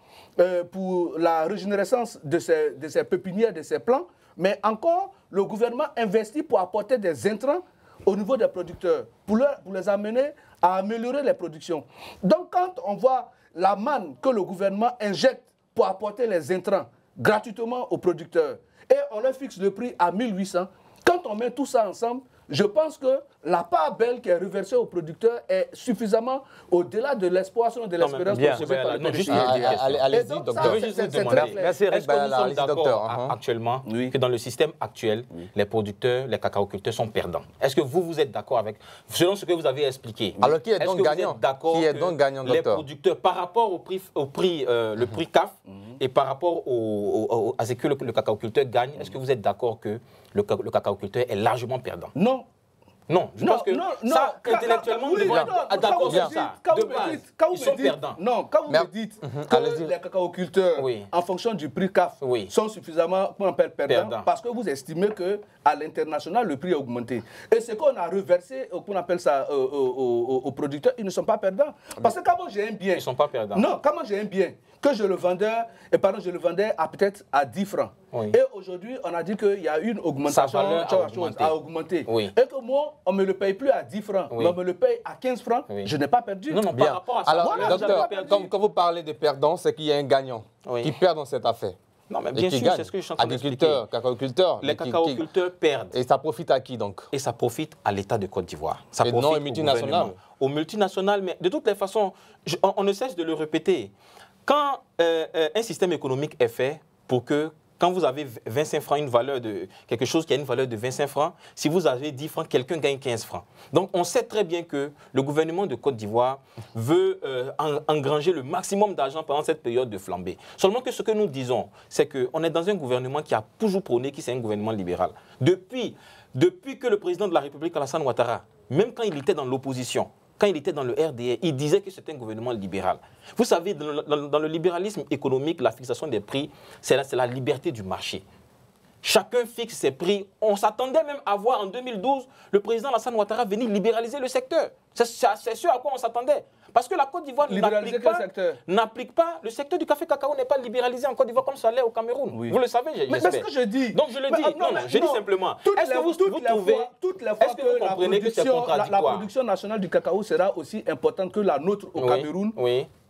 pour la régénérescence de ces pépinières, de ces plants, mais encore, le gouvernement investit pour apporter des intrants au niveau des producteurs, pour les amener à améliorer les productions. Donc, quand on voit la manne que le gouvernement injecte pour apporter les intrants gratuitement aux producteurs, et on leur fixe le prix à 1800, quand on met tout ça ensemble, je pense que la part belle qui est reversée aux producteurs est suffisamment au-delà de l'exploitation de l'espérance proposée par le PDCIRDA. Allez-y, docteur. Je veux juste vous demander, merci Eric Bayala, allez-y, d'accord actuellement que dans le système actuel, les producteurs, les cacaoculteurs sont perdants? Est-ce que vous êtes d'accord avec, selon ce que vous avez expliqué? Alors qui est donc gagnant? Qui est donc gagnant, docteur? Les producteurs, par rapport au prix CAF et par rapport à ce que le cacaoculteur gagne, est-ce que vous êtes d'accord que le cacaoculteur est largement perdant? Non. Non, je pense que ça, intellectuellement, nous devons être d'accord sur ça. De base, ils sont perdants. Non, quand vous me dites que les cacaoculteurs, en fonction du prix CAF, sont suffisamment perdants, parce que vous estimez qu'à l'international, le prix a augmenté. Et ce qu'on a reversé, qu'on appelle ça, aux producteurs, ils ne sont pas perdants. Parce que quand moi j'ai un bien... Ils ne sont pas perdants. Non, quand moi j'ai un bien, que je le vendais, je le vendais à peut-être à 10 francs. Et aujourd'hui, on a dit qu'il y a une augmentation, a augmenté. Et que moi, on ne me le paye plus à 10 francs, mais on me le paye à 15 francs, je n'ai pas perdu. Non, par rapport à ça. Alors, docteur, quand vous parlez de perdants, c'est qu'il y a un gagnant qui perd dans cette affaire. Non, mais bien sûr, c'est ce que je suis en train d'expliquer. Agriculteurs, cacaoculteurs. Les cacaoculteurs perdent. Et ça profite à qui donc? Et ça profite à l'État de Côte d'Ivoire. Ça profite non aux multinationales. Aux multinationales, mais de toutes les façons, on ne cesse de le répéter. Quand un système économique est fait pour que, quand vous avez 25 francs, une valeur de quelque chose qui a une valeur de 25 francs, si vous avez 10 francs, quelqu'un gagne 15 francs. Donc on sait très bien que le gouvernement de Côte d'Ivoire veut engranger le maximum d'argent pendant cette période de flambée. Seulement que ce que nous disons, c'est qu'on est dans un gouvernement qui a toujours prôné que c'est un gouvernement libéral. Depuis que le président de la République, Alassane Ouattara, même quand il était dans l'opposition, quand il était dans le RDA, il disait que c'était un gouvernement libéral. Vous savez, dans le libéralisme économique, la fixation des prix, c'est la liberté du marché. Chacun fixe ses prix. On s'attendait même à voir en 2012 le président Alassane Ouattara venir libéraliser le secteur. C'est ce à quoi on s'attendait. Parce que la Côte d'Ivoire n'applique pas, le secteur du café cacao n'est pas libéralisé en Côte d'Ivoire comme ça l'est au Cameroun. Oui. Vous le savez, j'espère. Mais c'est ce que je dis. Donc je le dis. Je dis simplement. Est-ce que vous trouvez, est-ce que vous comprenez que c'est contradictoire? La production nationale du cacao sera aussi importante que la nôtre au Cameroun.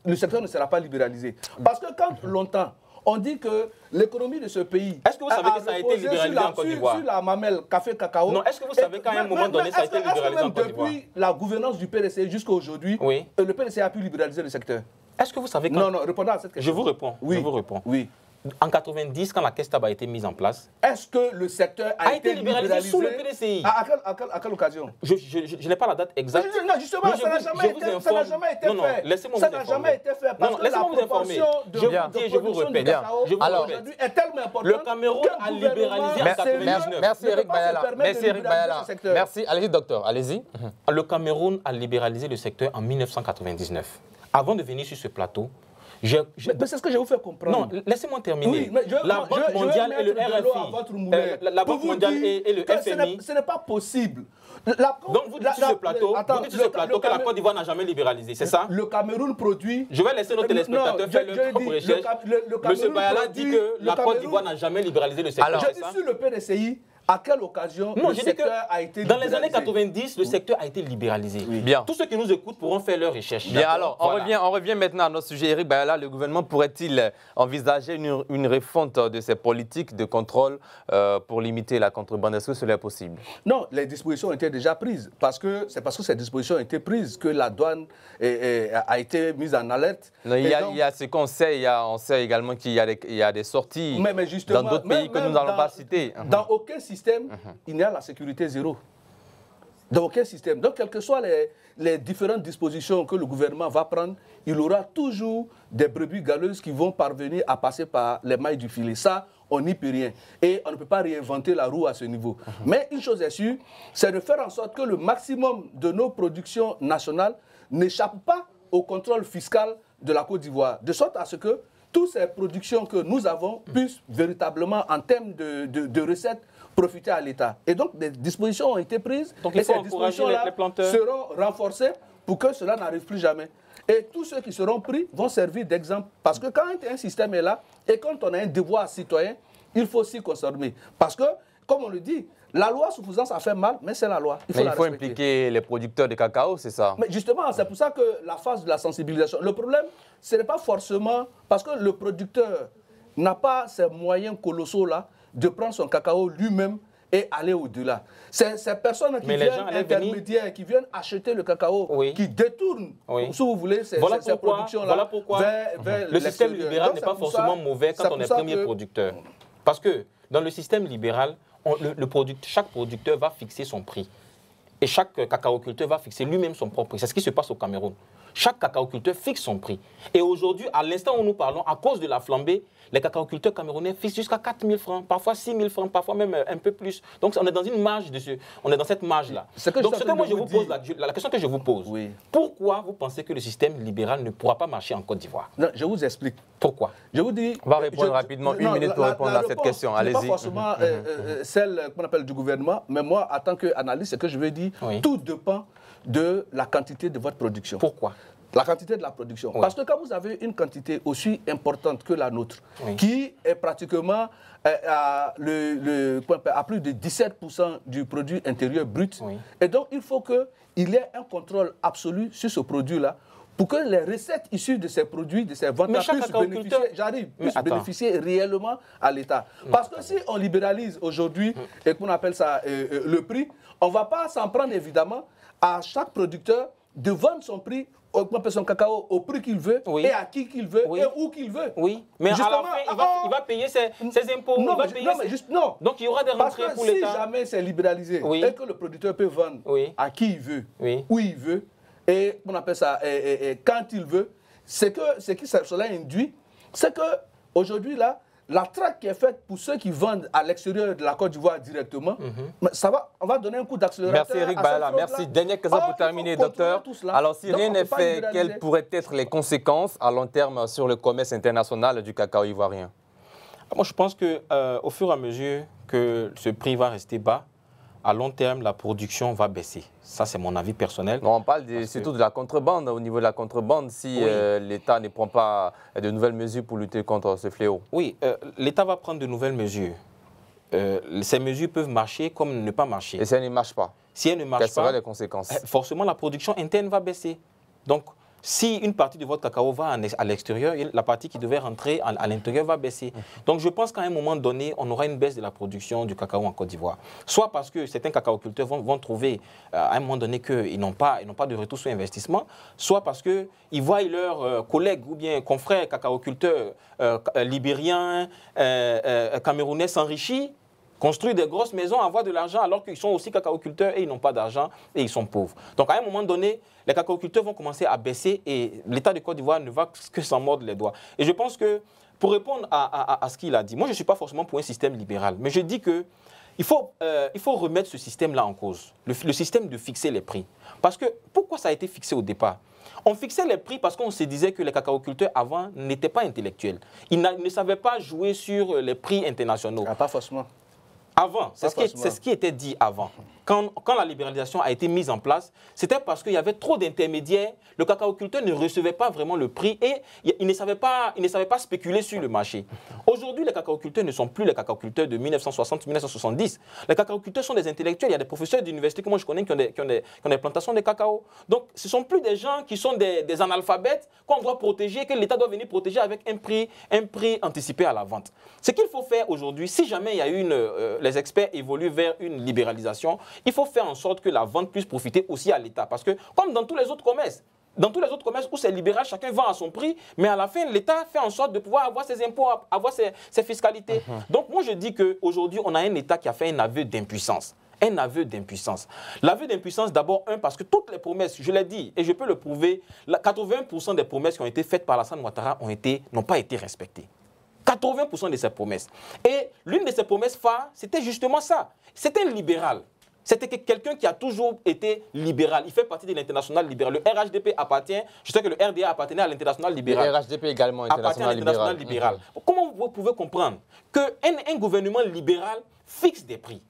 Le secteur ne sera pas libéralisé. Parce que quand longtemps, on dit que l'économie de ce pays... Est-ce que vous savez que ça a été libéralisé en Côte d'Ivoire? Sur la mamelle café cacao... Non, est-ce que vous savez qu'à un moment donné, ça a été libéralisé en Côte d'Ivoire? Depuis la gouvernance du PDC jusqu'à aujourd'hui, le PDC a pu libéraliser le secteur. Est-ce que vous savez que... Non, répondez à cette question. Je vous réponds. Oui. Je vous réponds. Oui. En 90, quand la caisse tabac a été mise en place... Est-ce que le secteur a été libéralisé sous le PDCI? À quelle occasion? Je n'ai pas la date exacte. Non, justement, ça n'a jamais été fait. Non, laissez-moi vous informer. Ça n'a jamais été fait parce que la proportion de production du cacao aujourd'hui est tellement importante. Le Cameroun a libéralisé en 99. Merci Eric Bayala. Merci. Allez-y, docteur. Allez-y. Le Cameroun a libéralisé le secteur en 1999. Avant de venir sur ce plateau, mais c'est ce que je vous fais comprendre. Non, laissez-moi terminer. Oui, mais la Banque mondiale et le RFI, la Banque mondiale et le FMI... Ce n'est pas possible. Donc vous dites sur ce plateau, que la Côte d'Ivoire n'a jamais libéralisé, c'est ça? Le Cameroun produit... Je vais laisser nos téléspectateurs faire leur propre recherche. M. Bayala dit que la Côte d'Ivoire n'a jamais libéralisé le secteur. Je dis sur le PDCI, à quelle occasion le secteur a été libéralisé? Dans les années 90, le secteur a été libéralisé. Bien. Tous ceux qui nous écoutent pourront faire leurs recherches. Bien, alors, on revient maintenant à notre sujet. Eric Bayala, le gouvernement pourrait-il envisager une refonte de ses politiques de contrôle pour limiter la contrebande? Est-ce que cela est possible? Non, les dispositions ont été déjà prises. C'est parce que ces dispositions ont été prises que la douane a été mise en alerte. Non, il y a ce qu'on sait. On sait également qu'il y a des sorties dans d'autres pays que nous n'allons pas citer. Dans aucun système, il n'y a la sécurité zéro. Dans aucun système. Donc, quelles que soient les différentes dispositions que le gouvernement va prendre, il aura toujours des brebis galeuses qui vont parvenir à passer par les mailles du filet. Ça, on n'y peut rien. Et on ne peut pas réinventer la roue à ce niveau. Mais une chose est sûre, c'est de faire en sorte que le maximum de nos productions nationales n'échappe pas au contrôle fiscal de la Côte d'Ivoire. De sorte à ce que toutes ces productions que nous avons puissent véritablement, en termes de recettes, profiter à l'État. Et donc, des dispositions ont été prises. Donc, et ces dispositions-là seront renforcées pour que cela n'arrive plus jamais. Et tous ceux qui seront pris vont servir d'exemple. Parce que quand un système est là, et quand on a un devoir citoyen, il faut s'y conformer. Parce que, comme on le dit, la loi suffisance a fait mal, mais c'est la loi. Il faut impliquer les producteurs de cacao, c'est ça? Mais justement, c'est pour ça que la phase de la sensibilisation... Le problème, ce n'est pas forcément... Parce que le producteur n'a pas ces moyens colossaux-là de prendre son cacao lui-même et aller au-delà. Ces personnes qui viennent intermédiaires, qui viennent acheter le cacao, qui détournent, si vous voulez, ces productions-là. Voilà pourquoi le système libéral n'est pas forcément mauvais quand on est premier producteur. Parce que dans le système libéral, chaque producteur va fixer son prix. Et chaque cacaoculteur va fixer lui-même son propre prix. C'est ce qui se passe au Cameroun. Chaque cacaoculteur fixe son prix. Et aujourd'hui, à l'instant où nous parlons, à cause de la flambée, les cacaoculteurs camerounais fixent jusqu'à 4 000 francs, parfois 6 000 francs, parfois même un peu plus. Donc on est dans une marge on est dans cette marge-là. Donc la question que je vous pose, pourquoi vous pensez que le système libéral ne pourra pas marcher en Côte d'Ivoire? Je vous explique. Pourquoi? Je vous dis. On va répondre rapidement, une minute pour répondre à cette question. Allez-y. Pas forcément celle qu'on appelle du gouvernement, mais moi, en tant qu'analyste, ce que je veux dire, tout dépend de la quantité de votre production. Pourquoi? La quantité de la production. Parce que quand vous avez une quantité aussi importante que la nôtre, qui est pratiquement à plus de 17% du produit intérieur brut, et donc il faut qu'il y ait un contrôle absolu sur ce produit-là pour que les recettes issues de ces produits, de ces ventes puissent bénéficier réellement à l'État. Parce que si on libéralise aujourd'hui et qu'on appelle ça le prix, on ne va pas s'en prendre évidemment à chaque producteur de vendre son cacao au prix qu'il veut et à qui qu'il veut et où qu'il veut. Oui, mais justement, à la fin, il va payer ses impôts. Non, donc il y aura des rentrées pour l'État. Si jamais c'est libéralisé et que le producteur peut vendre à qui il veut, où il veut, et on appelle ça quand il veut, ce que cela induit, c'est qu'aujourd'hui, là, la traque qui est faite pour ceux qui vendent à l'extérieur de la Côte d'Ivoire directement, on va donner un coup d'accélérateur. Merci Eric Baala, merci. Dernière question pour terminer, docteur. Alors si rien n'est fait, quelles pourraient être les conséquences à long terme sur le commerce international du cacao ivoirien? Moi je pense qu'au fur et à mesure que ce prix va rester bas, à long terme, la production va baisser. Ça, c'est mon avis personnel. Non, on parle surtout de la contrebande. Au niveau de la contrebande, si l'État ne prend pas de nouvelles mesures pour lutter contre ce fléau. Oui, l'État va prendre de nouvelles mesures. Ces mesures peuvent marcher comme ne pas marcher. Et si elles ne marchent pas? Si elles ne marchent pas, quelles seraient les conséquences? Forcément, la production interne va baisser. Donc, si une partie de votre cacao va à l'extérieur, la partie qui devait rentrer à l'intérieur va baisser. Donc je pense qu'à un moment donné, on aura une baisse de la production du cacao en Côte d'Ivoire. Soit parce que certains cacaoculteurs vont trouver à un moment donné qu'ils n'ont pas de retour sur investissement, soit parce qu'ils voient leurs collègues ou bien confrères cacaoculteurs libériens, camerounais s'enrichir, construire des grosses maisons, avoir de l'argent alors qu'ils sont aussi cacaoculteurs et ils n'ont pas d'argent et ils sont pauvres. Donc à un moment donné, les cacaoculteurs vont commencer à baisser et l'État de Côte d'Ivoire ne va que s'en mordre les doigts. Et je pense que, pour répondre à ce qu'il a dit, moi je ne suis pas forcément pour un système libéral, mais je dis que il faut remettre ce système-là en cause, le système de fixer les prix. Parce que, pourquoi ça a été fixé au départ? On fixait les prix parce qu'on se disait que les cacaoculteurs avant n'étaient pas intellectuels. Ils ne savaient pas jouer sur les prix internationaux. Ah, pas forcément. Avant, c'est ce qui était dit avant. Quand la libéralisation a été mise en place, c'était parce qu'il y avait trop d'intermédiaires. Le cacaoculteur ne recevait pas vraiment le prix et il ne savait pas spéculer sur le marché. Aujourd'hui, les cacaoculteurs ne sont plus les cacaoculteurs de 1960-1970. Les cacaoculteurs sont des intellectuels. Il y a des professeurs d'université que moi je connais qui ont des plantations de cacao. Donc, ce ne sont plus des gens qui sont des analphabètes qu'on doit protéger, que l'État doit venir protéger avec un prix anticipé à la vente. Ce qu'il faut faire aujourd'hui, si jamais il y a les experts évoluent vers une libéralisation, il faut faire en sorte que la vente puisse profiter aussi à l'État. Parce que, comme dans tous les autres commerces où c'est libéral, chacun vend à son prix, mais à la fin, l'État fait en sorte de pouvoir avoir ses impôts, avoir ses fiscalités. Donc moi, je dis qu'aujourd'hui, on a un État qui a fait un aveu d'impuissance. Un aveu d'impuissance. L'aveu d'impuissance, d'abord, parce que toutes les promesses, je l'ai dit, et je peux le prouver, 80% des promesses qui ont été faites par Alassane Ouattara n'ont pas été respectées. 80% de ces promesses. Et l'une de ces promesses phares, c'était justement ça. C'était un libéral. C'était quelqu'un qui a toujours été libéral. Il fait partie de l'international libéral. Le RHDP appartient, je sais que le RDA appartenait à l'international libéral. Le RHDP également international libéral. Comment vous pouvez comprendre qu'un gouvernement libéral fixe des prix?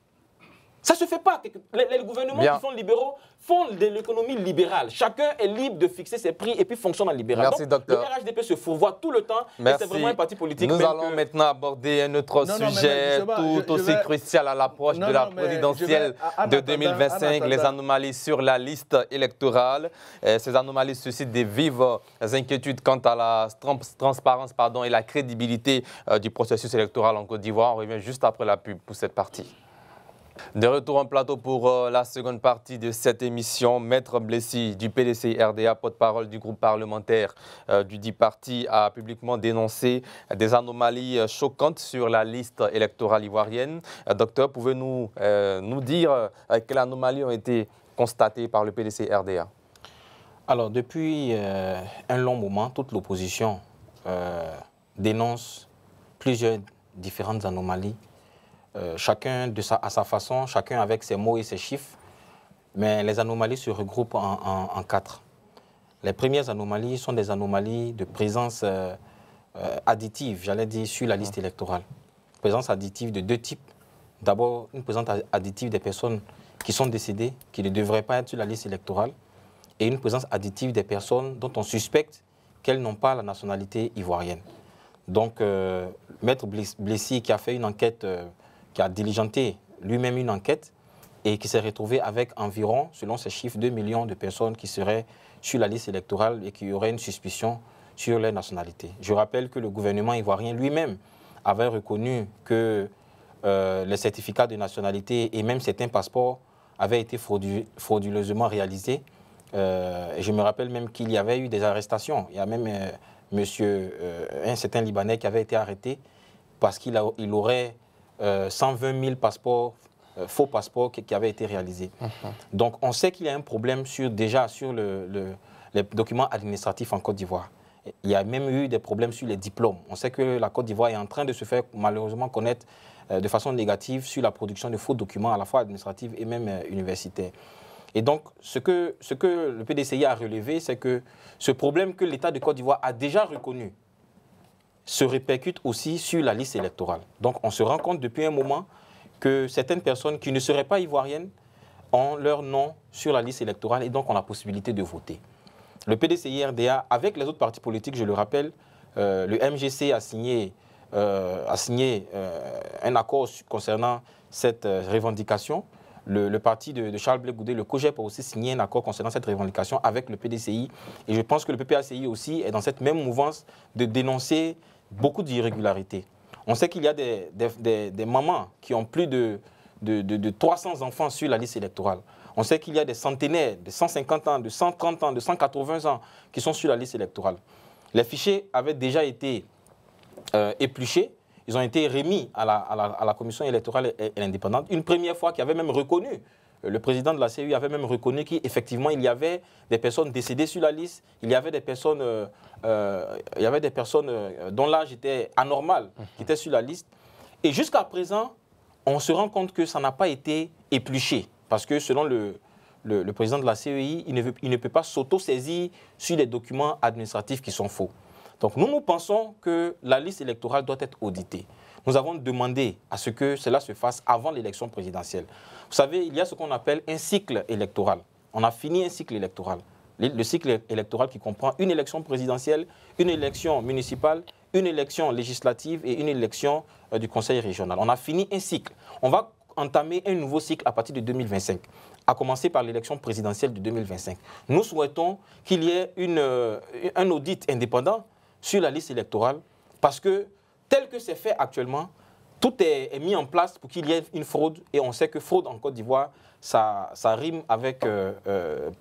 Ça ne se fait pas. Les gouvernements qui sont libéraux font de l'économie libérale. Chacun est libre de fixer ses prix et puis fonctionne en libéral. Merci, docteur. Le RHDP se fourvoie tout le temps. Merci. Et c'est vraiment un parti politique. Nous allons maintenant aborder un autre sujet tout aussi crucial à l'approche de la présidentielle de 2025, les anomalies sur la liste électorale. Ces anomalies suscitent des vives inquiétudes quant à la transparence et la crédibilité du processus électoral en Côte d'Ivoire. On revient juste après la pub pour cette partie. De retour en plateau pour la seconde partie de cette émission, Maître Blessi du PDCI RDA, porte-parole du groupe parlementaire du dit parti, a publiquement dénoncé des anomalies choquantes sur la liste électorale ivoirienne. Docteur, pouvez-vous nous dire quelles anomalies ont été constatées par le PDCI RDA? Alors, depuis un long moment, toute l'opposition dénonce plusieurs différentes anomalies. Chacun à sa façon, chacun avec ses mots et ses chiffres, mais les anomalies se regroupent en quatre. Les premières anomalies sont des anomalies de présence additive, j'allais dire, sur la liste électorale. Présence additive de deux types. D'abord, une présence additive des personnes qui sont décédées, qui ne devraient pas être sur la liste électorale, et une présence additive des personnes dont on suspecte qu'elles n'ont pas la nationalité ivoirienne. Donc, Maître Blessi, qui a fait une enquête, qui a diligenté lui-même une enquête, et qui s'est retrouvé avec environ, selon ses chiffres, 2 millions de personnes qui seraient sur la liste électorale et qui auraient une suspicion sur leur nationalité. Je rappelle que le gouvernement ivoirien lui-même avait reconnu que les certificats de nationalité et même certains passeports avaient été frauduleusement réalisés. Je me rappelle même qu'il y avait eu des arrestations. Il y a même un certain Libanais qui avait été arrêté parce qu'il aurait 120 000 passeports, faux passeports qui avaient été réalisés. Donc on sait qu'il y a un problème déjà sur les documents administratifs en Côte d'Ivoire. Il y a même eu des problèmes sur les diplômes. On sait que la Côte d'Ivoire est en train de se faire malheureusement connaître de façon négative sur la production de faux documents à la fois administratifs et même universitaires. Et donc, ce que le PDCI a relevé, c'est que ce problème que l'État de Côte d'Ivoire a déjà reconnu se répercute aussi sur la liste électorale. Donc, on se rend compte depuis un moment que certaines personnes qui ne seraient pas ivoiriennes ont leur nom sur la liste électorale et donc ont la possibilité de voter. Le PDCI RDA, avec les autres partis politiques, je le rappelle, le MGC a signé un accord concernant cette revendication. Le parti de Charles Blé Goudé, le COGEP, a aussi signé un accord concernant cette revendication avec le PDCI. Et je pense que le PPACI aussi est dans cette même mouvance de dénoncer beaucoup d'irrégularités. On sait qu'il y a des mamans qui ont plus de 300 enfants sur la liste électorale. On sait qu'il y a des centenaires de 150 ans, de 130 ans, de 180 ans qui sont sur la liste électorale. Les fichiers avaient déjà été épluchés. Ils ont été remis à la commission électorale indépendante. Une première fois qui avait même reconnu, le président de la CEI avait même reconnu qu'effectivement il y avait des personnes décédées sur la liste, il y avait des personnes, dont l'âge était anormal qui étaient sur la liste. Et jusqu'à présent, on se rend compte que ça n'a pas été épluché. Parce que selon le président de la CEI, il ne peut pas s'auto-saisir sur les documents administratifs qui sont faux. Donc nous pensons que la liste électorale doit être auditée. Nous avons demandé à ce que cela se fasse avant l'élection présidentielle. Vous savez, il y a ce qu'on appelle un cycle électoral. On a fini un cycle électoral. Le cycle électoral qui comprend une élection présidentielle, une élection municipale, une élection législative et une élection du conseil régional. On a fini un cycle. On va entamer un nouveau cycle à partir de 2025, à commencer par l'élection présidentielle de 2025. Nous souhaitons qu'il y ait un audit indépendant sur la liste électorale, parce que tel que c'est fait actuellement, tout est mis en place pour qu'il y ait une fraude, et on sait que fraude en Côte d'Ivoire, ça rime avec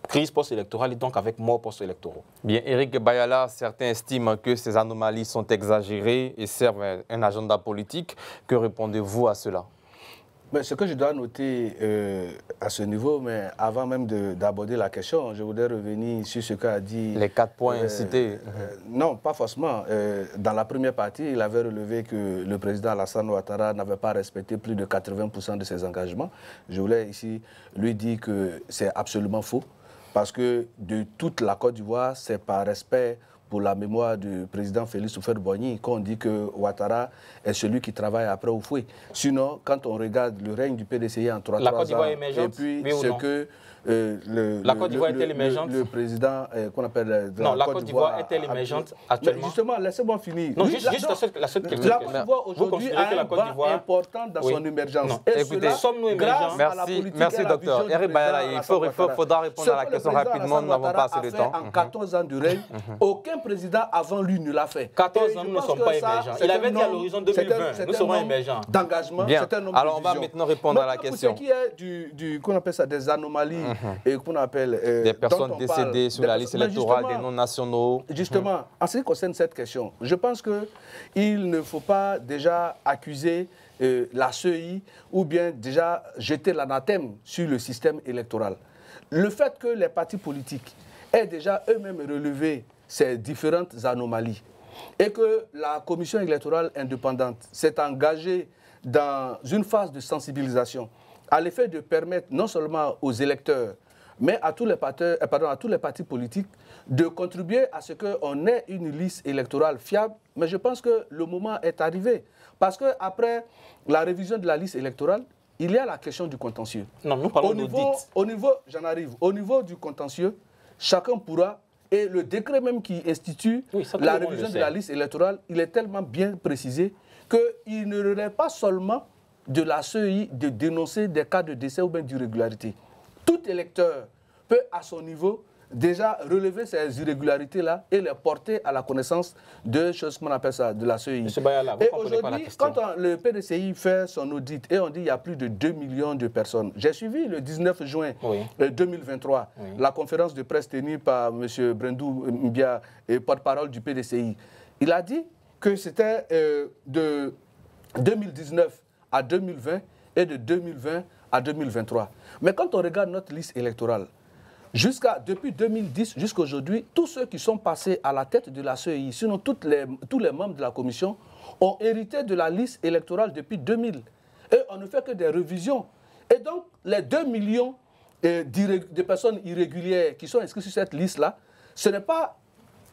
crise post-électorale et donc avec mort post-électoraux. Bien, Éric Bayala, certains estiment que ces anomalies sont exagérées et servent un agenda politique. Que répondez-vous à cela? Mais ce que je dois noter à ce niveau, mais avant même d'aborder la question, je voudrais revenir sur ce qu'a dit... Les 4 points cités. Non, pas forcément. Dans la première partie, il avait relevé que le président Alassane Ouattara n'avait pas respecté plus de 80% de ses engagements. Je voulais ici lui dire que c'est absolument faux, parce que de toute la Côte d'Ivoire, c'est par respect pour la mémoire du président Félix Houphouët-Boigny qu'on dit que Ouattara est celui qui travaille après Houphouët. Sinon, quand on regarde le règne du PDCI en 3 ans, la Côte d'Ivoire est émergente, et puis oui ce que la Côte d'Ivoire est-elle émergente? Le président qu'on appelle non, la Côte d'Ivoire est-elle émergente actuellement? Mais justement, laissez-moi finir. Non, juste la seule question. La Côte d'Ivoire aujourd'hui a un banc important dans son émergence. Non. Et écoutez, sommes-nous émergents? Merci docteur. Eric Bayala, il faudra répondre à la question rapidement, nous n'avons pas assez de temps. En 14 ans de règne, aucun président avant lui ne l'a fait. 14 ans, nous ne sommes pas émergents. Il avait dit à l'horizon 2020, nous serons émergents. D'engagement, c'est un homme alors, de on va maintenant répondre à la question. Pour ce qui est qu'on appelle ça des anomalies et qu'on appelle des personnes décédées sur la liste électorale, des non-nationaux. Justement, en ce qui concerne cette question, je pense qu'il ne faut pas déjà accuser la CEI ou bien déjà jeter l'anathème sur le système électoral. Le fait que les partis politiques aient déjà eux-mêmes relevé ces différentes anomalies et que la commission électorale indépendante s'est engagée dans une phase de sensibilisation à l'effet de permettre non seulement aux électeurs, mais à tous les partis politiques de contribuer à ce qu'on ait une liste électorale fiable. Mais je pense que le moment est arrivé. Parce qu'après la révision de la liste électorale, il y a la question du contentieux. Non, nous parlons d'audit. J'en arrive. Au niveau du contentieux, chacun pourra, et le décret même qui institue la révision de la liste électorale, il est tellement bien précisé qu'il ne relève pas seulement de la CEI de dénoncer des cas de décès ou bien d'irrégularité. Tout électeur peut, à son niveau, déjà relever ces irrégularités-là et les porter à la connaissance de choses qu'on appelle ça, de la CEI. Et aujourd'hui, quand le PDCI fait son audit et on dit qu'il y a plus de 2 millions de personnes, j'ai suivi le 19 juin 2023 la conférence de presse tenue par M. Brendou Mbia, porte-parole du PDCI. Il a dit que c'était de 2019 à 2020 et de 2020 à 2023. Mais quand on regarde notre liste électorale, depuis 2010 jusqu'à aujourd'hui, tous ceux qui sont passés à la tête de la CEI, sinon tous les membres de la commission, ont hérité de la liste électorale depuis 2000. Et on ne fait que des révisions. Et donc, les 2 millions de personnes irrégulières qui sont inscrites sur cette liste-là, ce n'est pas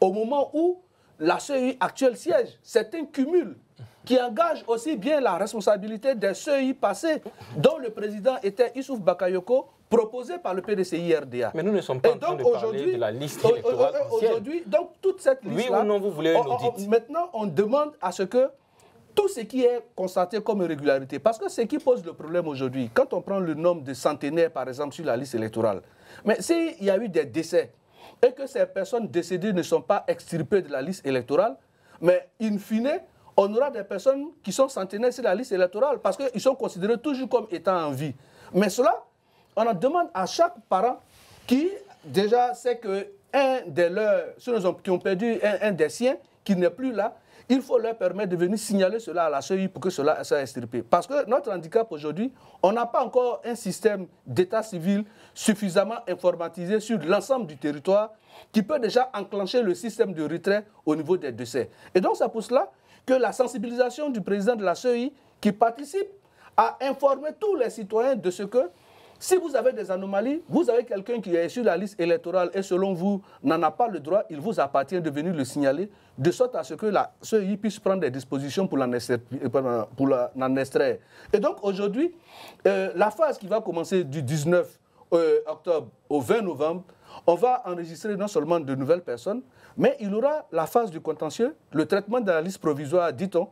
au moment où la CEI actuelle siège. C'est un cumul qui engage aussi bien la responsabilité des CEI passés, dont le président était Issouf Bakayoko, proposé par le PDCI-RDA. Mais nous ne sommes pas en train de parler de la liste électorale ancienne. Aujourd'hui, donc toute cette liste-là, oui ou non, vous voulez un audit. Maintenant, on demande à ce que tout ce qui est constaté comme irrégularité, parce que ce qui pose le problème aujourd'hui, quand on prend le nombre de centenaires, par exemple, sur la liste électorale, mais s'il y a eu des décès et que ces personnes décédées ne sont pas extirpées de la liste électorale, mais in fine, on aura des personnes qui sont centenaires sur la liste électorale parce qu'ils sont considérés toujours comme étant en vie. Mais cela, on en demande à chaque parent qui déjà sait qu'un des leurs, ceux qui ont perdu un des siens, qui n'est plus là, il faut leur permettre de venir signaler cela à la CEI pour que cela soit extirpé. Parce que notre handicap aujourd'hui, on n'a pas encore un système d'état civil suffisamment informatisé sur l'ensemble du territoire qui peut déjà enclencher le système de retrait au niveau des décès. Et donc c'est pour cela que la sensibilisation du président de la CEI qui participe à informer tous les citoyens de ce que si vous avez des anomalies, vous avez quelqu'un qui est sur la liste électorale et selon vous n'en a pas le droit, il vous appartient de venir le signaler, de sorte à ce que la CEI puisse prendre des dispositions pour l'en extraire. Et donc aujourd'hui, la phase qui va commencer du 19 octobre au 20 novembre, on va enregistrer non seulement de nouvelles personnes, mais il y aura la phase du contentieux, le traitement de la liste provisoire, dit-on,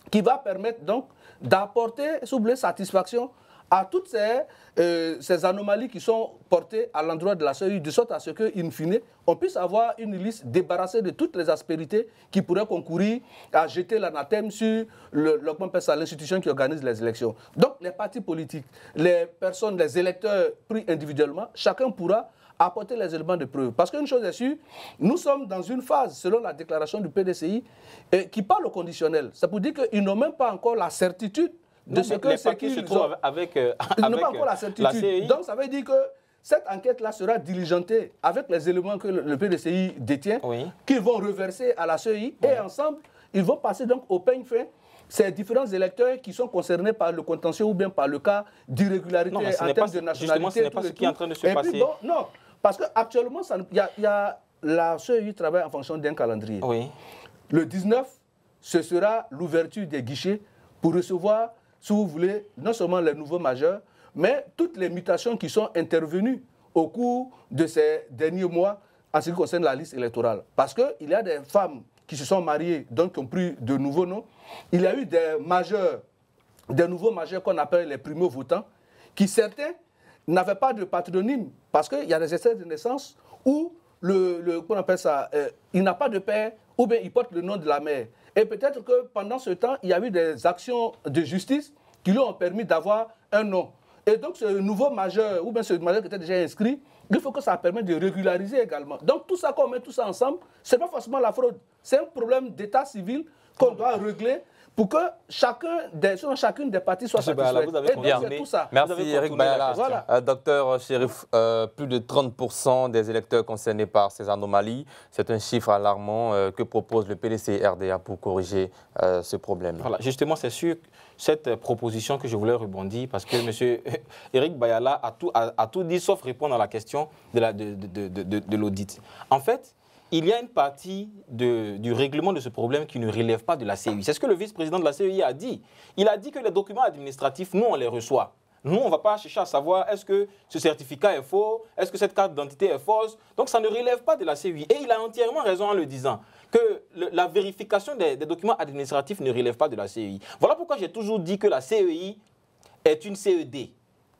qui va permettre donc d'apporter, s'il vous plaît, satisfaction à toutes ces anomalies qui sont portées à l'endroit de la CEI, de sorte à ce qu'in fine, on puisse avoir une liste débarrassée de toutes les aspérités qui pourraient concourir à jeter l'anathème sur l'institution qui organise les élections. Donc les partis politiques, les personnes, les électeurs pris individuellement, chacun pourra apporter les éléments de preuve. Parce qu'une chose est sûre, nous sommes dans une phase, selon la déclaration du PDCI, qui parle au conditionnel. Ça pour dire qu'ils n'ont même pas encore la certitude de ce que c'est qu'ils se trouvent avec ils n'ont pas encore la certitude. Donc ça veut dire que cette enquête-là sera diligentée avec les éléments que le PDCI détient, qu'ils vont reverser à la CEI, et ensemble, ils vont passer donc au peigne fin ces différents électeurs qui sont concernés par le contentieux ou bien par le cas d'irrégularité en termes de nationalité. Justement, ce n'est pas ce qui est en train de se passer. Puis, non, parce qu'actuellement, la CEI travaille en fonction d'un calendrier. Le 19, ce sera l'ouverture des guichets pour recevoir, si vous voulez, non seulement les nouveaux majeurs, mais toutes les mutations qui sont intervenues au cours de ces derniers mois en ce qui concerne la liste électorale. Parce qu'il y a des femmes qui se sont mariées, donc qui ont pris de nouveaux noms. Il y a eu des majeurs, des nouveaux majeurs qu'on appelle les primo-votants, qui certains n'avaient pas de patronyme, parce qu'il y a des extraits de naissance où qu'on appelle ça, il n'a pas de père, ou bien il porte le nom de la mère. Et peut-être que pendant ce temps, il y a eu des actions de justice qui lui ont permis d'avoir un nom. Et donc ce nouveau majeur, ou bien ce majeur qui était déjà inscrit, il faut que ça permette de régulariser également. Donc tout ça, quand on met tout ça ensemble, ce n'est pas forcément la fraude. C'est un problème d'état civil qu'on doit régler pour que chacune des parties soit satisfaite. C'est tout ça. Merci Eric Bayala. Voilà. Docteur Chérif, plus de 30% des électeurs concernés par ces anomalies, c'est un chiffre alarmant que propose le PDC-RDA pour corriger ce problème. Voilà, justement, c'est sur cette proposition que je voulais rebondir parce que M. Eric Bayala a tout dit sauf répondre à la question de l'audit. En fait, il y a une partie du règlement de ce problème qui ne relève pas de la CEI. C'est ce que le vice-président de la CEI a dit. Il a dit que les documents administratifs, nous, on les reçoit. Nous, on ne va pas chercher à savoir est-ce que ce certificat est faux, est-ce que cette carte d'identité est fausse. Donc, ça ne relève pas de la CEI. Et il a entièrement raison en le disant, que la vérification des documents administratifs ne relève pas de la CEI. Voilà pourquoi j'ai toujours dit que la CEI est une CED.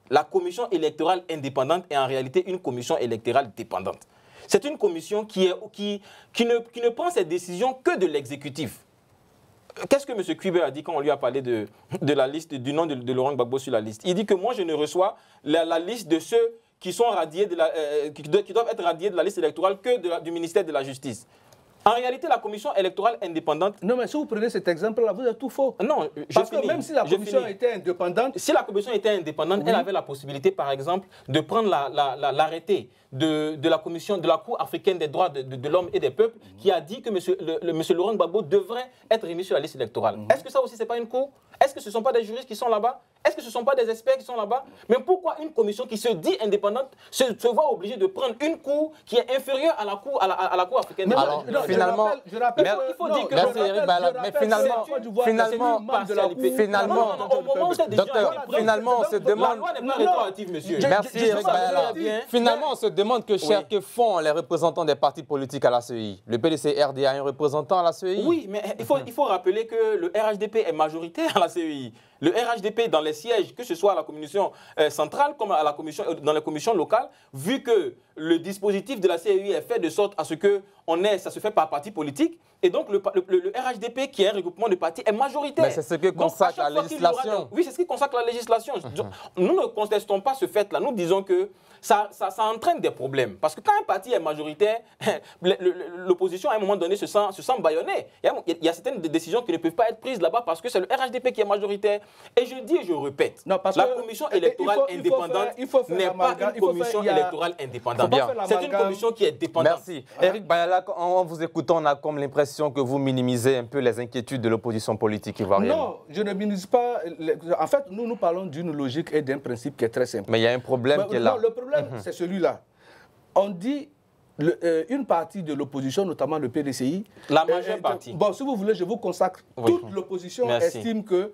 La commission électorale indépendante est en réalité une commission électorale dépendante. C'est une commission qui ne prend ses décisions que de l'exécutif. Qu'est-ce que M. Kuiber a dit quand on lui a parlé de la liste, du nom de Laurent Gbagbo sur la liste? Il dit que moi, je ne reçois la liste de ceux qui sont radiés qui doivent être radiés de la liste électorale que du ministère de la Justice. En réalité, la commission électorale indépendante... Non, mais si vous prenez cet exemple-là, vous êtes tout faux. Non, parce que même si la commission était indépendante... Si la commission était indépendante, elle avait la possibilité, par exemple, de prendre l'arrêté de la commission, de la Cour africaine des droits de l'homme et des peuples, qui a dit que M. Laurent Gbagbo devrait être remis sur la liste électorale. Est-ce que ça aussi, ce n'est pas une cour? Est-ce que ce ne sont pas des juristes qui sont là-bas? Est-ce que ce ne sont pas des experts qui sont là-bas? Mais pourquoi une commission qui se dit indépendante se voit obligée de prendre une cour qui est inférieure à la Cour africaine des droits de l'homme? Finalement, je rappelle il faut dire que merci Eric Bayala, mais finalement, on se demande... La loi n'est pas rétroactive, monsieur. Merci Eric Bayala. Finalement, on se demande que font les représentants des partis politiques à la CEI. Le PDC-RDA a un représentant à la CEI? Oui, mais il faut rappeler que le RHDP est majoritaire à la CEI. Le RHDP, dans les sièges, que ce soit à la commission centrale comme dans les commissions locales, vu que le dispositif de la CEI est fait de sorte à ce que ça se fait par parti politique, et donc le RHDP, qui est un regroupement de partis, est majoritaire. Mais c'est ce que consacre la législation. Oui, c'est ce qui consacre la législation. Nous ne contestons pas ce fait-là. Nous disons que ça entraîne des problèmes. Parce que quand un parti est majoritaire, l'opposition, à un moment donné, se sent bâillonnée. Il y a certaines décisions qui ne peuvent pas être prises là-bas parce que c'est le RHDP qui est majoritaire. Et je dis et je répète, la commission électorale indépendante n'est pas une commission électorale indépendante. C'est une commission qui est dépendante. Merci. Eric Bayala, en vous écoutant, on a comme l'impression que vous minimisez un peu les inquiétudes de l'opposition politique ivoirienne. Non, je ne minimise pas. En fait, nous parlons d'une logique et d'un principe qui est très simple. Mais il y a un problème qui est là. Non, le problème, c'est celui-là. On dit une partie de l'opposition, notamment le PDCI... La majeure partie. Bon, si vous voulez, je vous consacre. Oui. Toute l'opposition estime que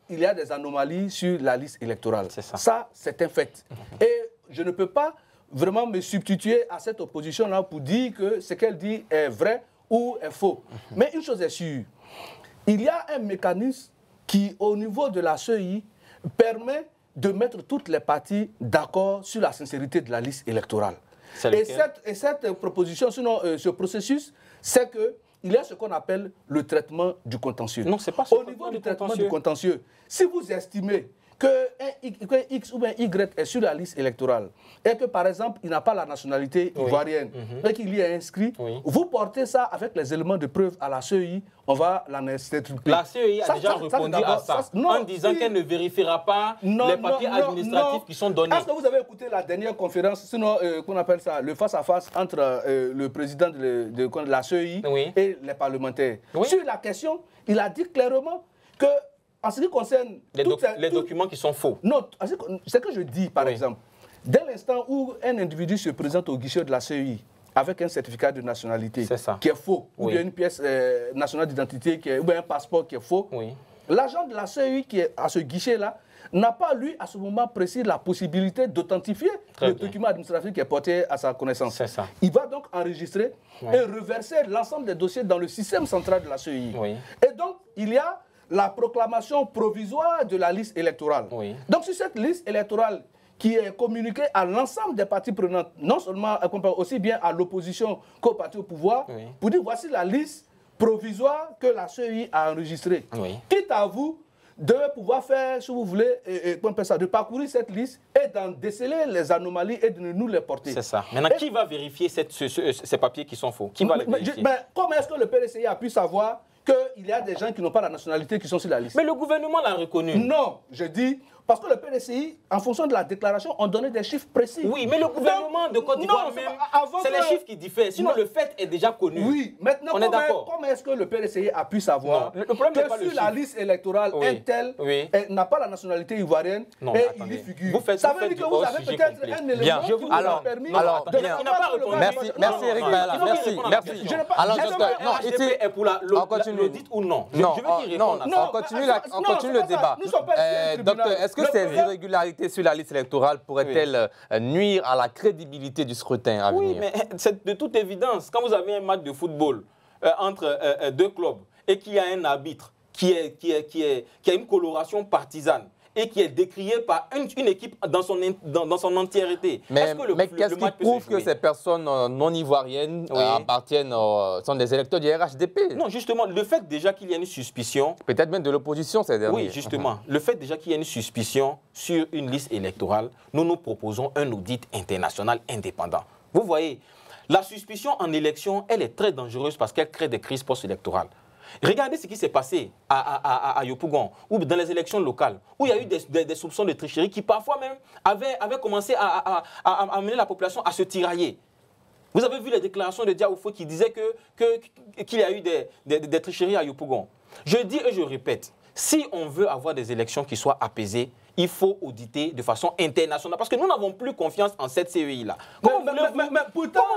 il y a des anomalies sur la liste électorale. C'est ça. Ça, c'est un fait. Et je ne peux pas vraiment me substituer à cette opposition-là pour dire que ce qu'elle dit est vrai ou est faux. Mais une chose est sûre, il y a un mécanisme qui, au niveau de la CEI, permet de mettre toutes les parties d'accord sur la sincérité de la liste électorale. Et cette proposition, sinon ce processus, c'est qu'il y a ce qu'on appelle le traitement du contentieux. Non, c'est pas ça. Au niveau du traitement du contentieux, si vous estimez que X ou bien Y est sur la liste électorale et que, par exemple, il n'a pas la nationalité ivoirienne et qu'il y est inscrit, vous portez ça avec les éléments de preuve à la CEI, on va l'en extirper. La CEI a déjà répondu à ça en disant qu'elle ne vérifiera pas les papiers administratifs qui sont donnés. Est-ce que vous avez écouté la dernière conférence, sinon qu'on appelle ça le face-à-face entre le président de la CEI et les parlementaires? Sur la question, il a dit clairement que en ce qui concerne les documents qui sont faux. Non, ce que je dis, par exemple, dès l'instant où un individu se présente au guichet de la CEI avec un certificat de nationalité qui est faux, ou bien une pièce nationale d'identité, ou bien un passeport qui est faux, l'agent de la CEI qui est à ce guichet-là n'a pas, lui, à ce moment précis, la possibilité d'authentifier le document administratif qui est porté à sa connaissance. C'est ça. Il va donc enregistrer et reverser l'ensemble des dossiers dans le système central de la CEI. Et donc, il y a la proclamation provisoire de la liste électorale. Donc, sur cette liste électorale qui est communiqué à l'ensemble des parties prenantes, non seulement aussi bien à l'opposition qu'au parti au pouvoir, pour dire voici la liste provisoire que la CEI a enregistrée. Quitte à vous de pouvoir faire, si vous voulez, de parcourir cette liste et d'en déceler les anomalies et de nous les porter. C'est ça. Maintenant, qui va vérifier ces papiers qui sont faux? Qui va les vérifier? Comment est-ce que le PDCI a pu savoir qu'il y a des gens qui n'ont pas la nationalité qui sont sur la liste? Mais le gouvernement l'a reconnu. Non, je dis, parce que le PDCI, en fonction de la déclaration, on donnait des chiffres précis. Oui, mais le gouvernement de Côte d'Ivoire même, c'est les chiffres qui diffèrent. Sinon, le fait est déjà connu. Oui, maintenant, on est d'accord. Comment est-ce que le PDCI a pu savoir le problème que n'est pas sur la liste électorale, un tel n'a pas la nationalité ivoirienne et il y figure? Ça veut dire que vous avez peut-être un élément qui vous a permis de... Il n'a pas répondu. Merci Eric Bayala, merci. Alors, ici, est pour l'audit ou non? Non, on continue le débat. Docteur, est-ce que ces irrégularités sur la liste électorale pourraient-elles nuire à la crédibilité du scrutin à venir? Oui, mais c'est de toute évidence. Quand vous avez un match de football entre deux clubs et qu'il y a un arbitre qui a une coloration partisane et qui est décrié par une équipe dans son entièreté. Mais qu'est-ce qui prouve que ces personnes non ivoiriennes appartiennent, sont des électeurs du RHDP? Non, justement, le fait déjà qu'il y ait une suspicion... Peut-être même de l'opposition, ces derniers. Oui, justement. Le fait déjà qu'il y ait une suspicion sur une liste électorale, nous proposons un audit international indépendant. Vous voyez, la suspicion en élection, elle est très dangereuse parce qu'elle crée des crises post-électorales. Regardez ce qui s'est passé à Yopougon, ou dans les élections locales, où il y a eu des soupçons de tricherie qui parfois même avaient commencé à amener la population à se tirailler. Vous avez vu les déclarations de Diaoufo qui disaient qu'il y a eu des tricheries à Yopougon. Je dis et je répète, si on veut avoir des élections qui soient apaisées, il faut auditer de façon internationale. Parce que nous n'avons plus confiance en cette CEI-là. Comment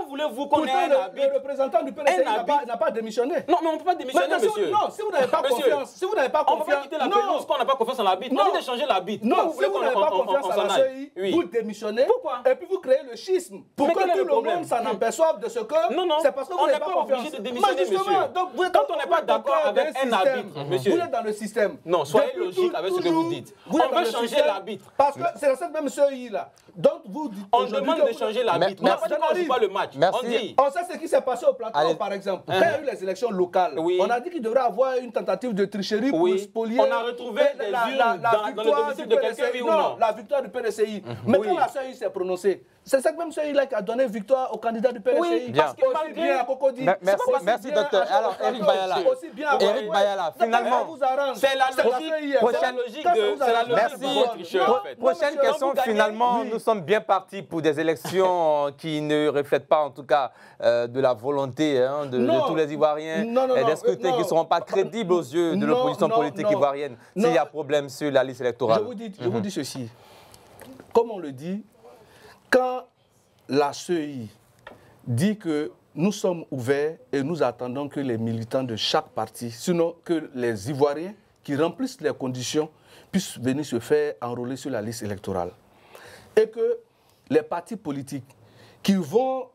voulez-vous qu'on ait un arbitre? Le représentant du PDCI n'a pas démissionné. Non, mais on ne peut pas démissionner, monsieur. Non, si vous n'avez pas confiance. Si vous n'avez pas confiance. On ne peut pas quitter la pelouse parce qu'on n'a pas confiance en l'arbitre. On dit de changer l'arbitre. Non, si vous n'avez pas confiance en la CEI, vous démissionnez. Pourquoi? Et puis vous créez le schisme. Pour que tout le monde s'en aperçoive de ce que. Non, c'est parce que vous n'avez pas confiance. On n'est pas obligé de démissionner, monsieur. Quand on n'est pas d'accord avec un arbitre, monsieur. Vous êtes dans le système. Non, soyez logique avec ce que vous dites. On veut changer l'arbitre. Parce que c'est cette même CEI-là. Donc vous dites. On demande de changer l'arbitre. On n'a pas dit qu'on ne joue pas le match. On sait ce qui s'est passé au plateau, par exemple. Quand il y a eu les élections locales, on a dit qu'il devrait avoir une tentative de tricherie pour spolier. On a retrouvé des urnes dans le domicile de quelqu'un, oui ou non? La victoire du PDCI. Mais quand la CEI s'est prononcée, c'est cette même CEI-là qui a donné victoire au candidat du PDCI. Oui, parce que malgré... Merci docteur. Alors, Eric Bayala, finalement, c'est la logique de votre tricheur. Prochaine question, finalement, nous sommes bien partis pour des élections qui ne reflètent pas, en tout cas, de la volonté de tous les Ivoiriens et des scrutins qui ne seront pas crédibles aux yeux de l'opposition politique ivoirienne s'il y a problème sur la liste électorale. Je vous dis ceci. Comme on le dit, quand la CEI dit que nous sommes ouverts et nous attendons que les militants de chaque parti, sinon que les Ivoiriens qui remplissent les conditions, puissent venir se faire enrôler sur la liste électorale. Et que les partis politiques qui vont,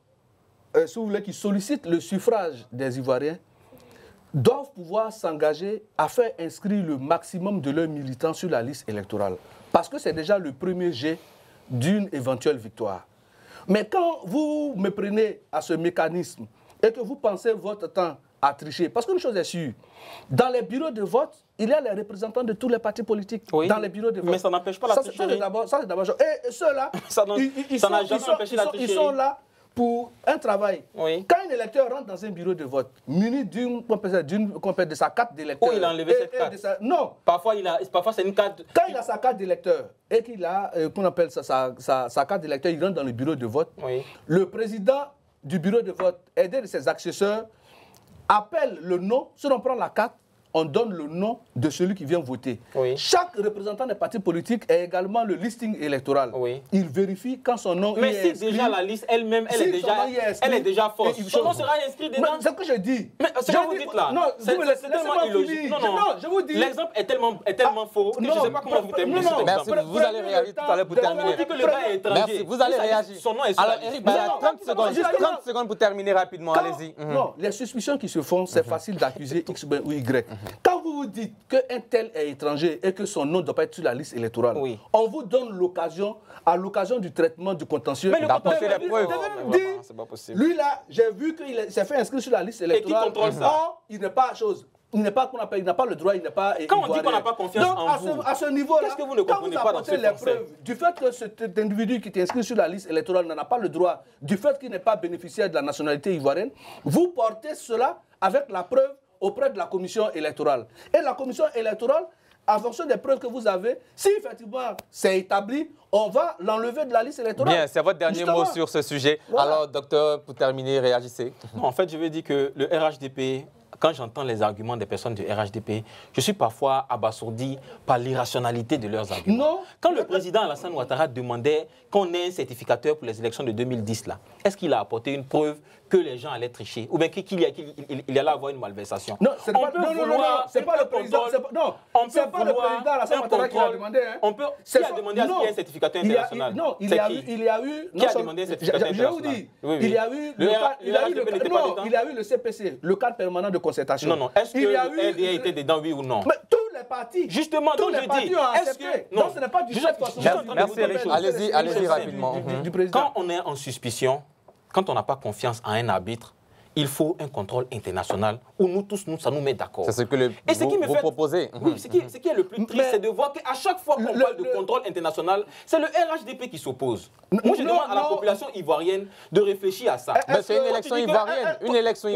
si vous voulez, qui sollicitent le suffrage des Ivoiriens, doivent pouvoir s'engager à faire inscrire le maximum de leurs militants sur la liste électorale. Parce que c'est déjà le premier jet d'une éventuelle victoire. Mais quand vous me prenez à ce mécanisme et que vous pensez votre temps à tricher, parce qu'une chose est sûre, dans les bureaux de vote, il y a les représentants de tous les partis politiques dans les bureaux de vote. Mais ça n'empêche pas la tricherie. Ça, c'est d'abord. Et ceux-là, ils sont là pour un travail. Quand un électeur rentre dans un bureau de vote, muni de sa carte d'électeur... il a enlevé cette carte. Non. Parfois, c'est une carte... Quand il a sa carte d'électeur et qu'il a, qu'on appelle sa carte d'électeur, il rentre dans le bureau de vote. Le président du bureau de vote, aidé de ses accesseurs, appelle le nom, si on prend la carte, on donne le nom de celui qui vient voter. Chaque représentant des partis politiques a également le listing électoral. Il vérifie quand son nom est inscrit. Mais si déjà la liste elle-même, elle est déjà fausse, son nom sera inscrit dedans. C'est ce que je dis. Mais ce que vous dites là, c'est tellement illogique. Non, je vous dis. L'exemple est tellement faux que je ne sais pas comment vous terminez cet exemple. Merci, vous allez réagir tout à l'heure pour terminer. On dit que le gars est étranger. Merci, vous allez réagir. Son nom est sur alors, Eric Bayala, 30 secondes pour terminer rapidement, allez-y. Non, les suspicions qui se font, c'est facile d'accuser X ou Y. Quand vous dites qu'un tel est étranger et que son nom ne doit pas être sur la liste électorale, on vous donne l'occasion, à l'occasion du traitement du contentieux, d'apporter les preuves. C'est pas possible. Lui là, j'ai vu qu'il s'est fait inscrire sur la liste électorale. Et qui contrôle ça? Or, il n'est pas chose. Il n'a pas le droit, il n'est pas. Quand on dit qu'on n'a pas confiance en vous, à ce niveau-là, qu'est-ce que vous ne comprenez pas dans ce les preuves du fait que cet individu qui est inscrit sur la liste électorale n'en a pas le droit, du fait qu'il n'est pas bénéficiaire de la nationalité ivoirienne, vous portez cela avec la preuve auprès de la commission électorale. Et la commission électorale, en fonction des preuves que vous avez, si effectivement c'est établi, on va l'enlever de la liste électorale. Bien, c'est votre dernier mot sur ce sujet. Voilà. Alors, docteur, pour terminer, réagissez. Non, en fait, je veux dire que le RHDP, quand j'entends les arguments des personnes du RHDP, je suis parfois abasourdi par l'irrationalité de leurs arguments. Non. Quand le président Alassane Ouattara demandait qu'on ait un certificateur pour les élections de 2010, là, est-ce qu'il a apporté une preuve que les gens allaient tricher ou bien qu'il allait avoir une malversation? Non, c'est pas le président. Non, c'est pas le président Alassane Ouattara qui a demandé. Qui a demandé à ce qu'il y ait un certificateur international? Non, il y a eu. Qui a demandé un certificateur international? Je vous dis, il y a eu le CPC, le cadre permanent de concertation. Non, est-ce que le RDA était dedans, oui ou non? Mais tous les partis. Justement, tous les partis ont accepté. Non, ce n'est pas du fait forcément. Merci, allez-y rapidement. Quand on est en suspicion, quand on n'a pas confiance en un arbitre, il faut un contrôle international où nous tous, ça nous met d'accord. C'est ce que vous proposez. Oui, ce qui est le plus triste, c'est de voir qu'à chaque fois qu'on parle de contrôle international, c'est le RHDP qui s'oppose. Moi, je demande à la population ivoirienne de réfléchir à ça. Mais c'est une élection ivoirienne. Une élection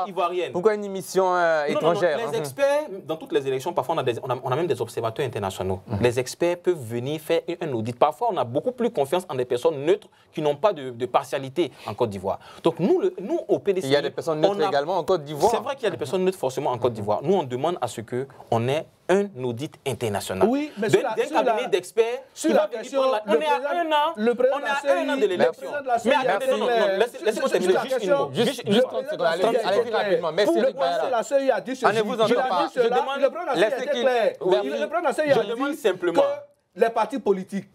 ivoirienne, pourquoi une émission étrangère? Les experts, dans toutes les élections, parfois on a même des observateurs internationaux. Les experts peuvent venir faire un audit. Parfois, on a beaucoup plus confiance en des personnes neutres qui n'ont pas de partialité en Côte d'Ivoire. Donc nous au PDCI, il y a des personnes neutres également en Côte d'Ivoire. C'est vrai qu'il y a des personnes neutres forcément en Côte d'Ivoire. Nous, on demande à ce qu'on ait un audit international. Oui, mais d'un cabinet d'experts. Sur la question, on est à un an de l'élection. Mais attendez, laissez-moi terminer juste une mot. Juste 30 secondes, allez-y rapidement. Merci Eric Bayala. La CEI a dit ceci. Ne vous en pas. Je demande simplement que les partis politiques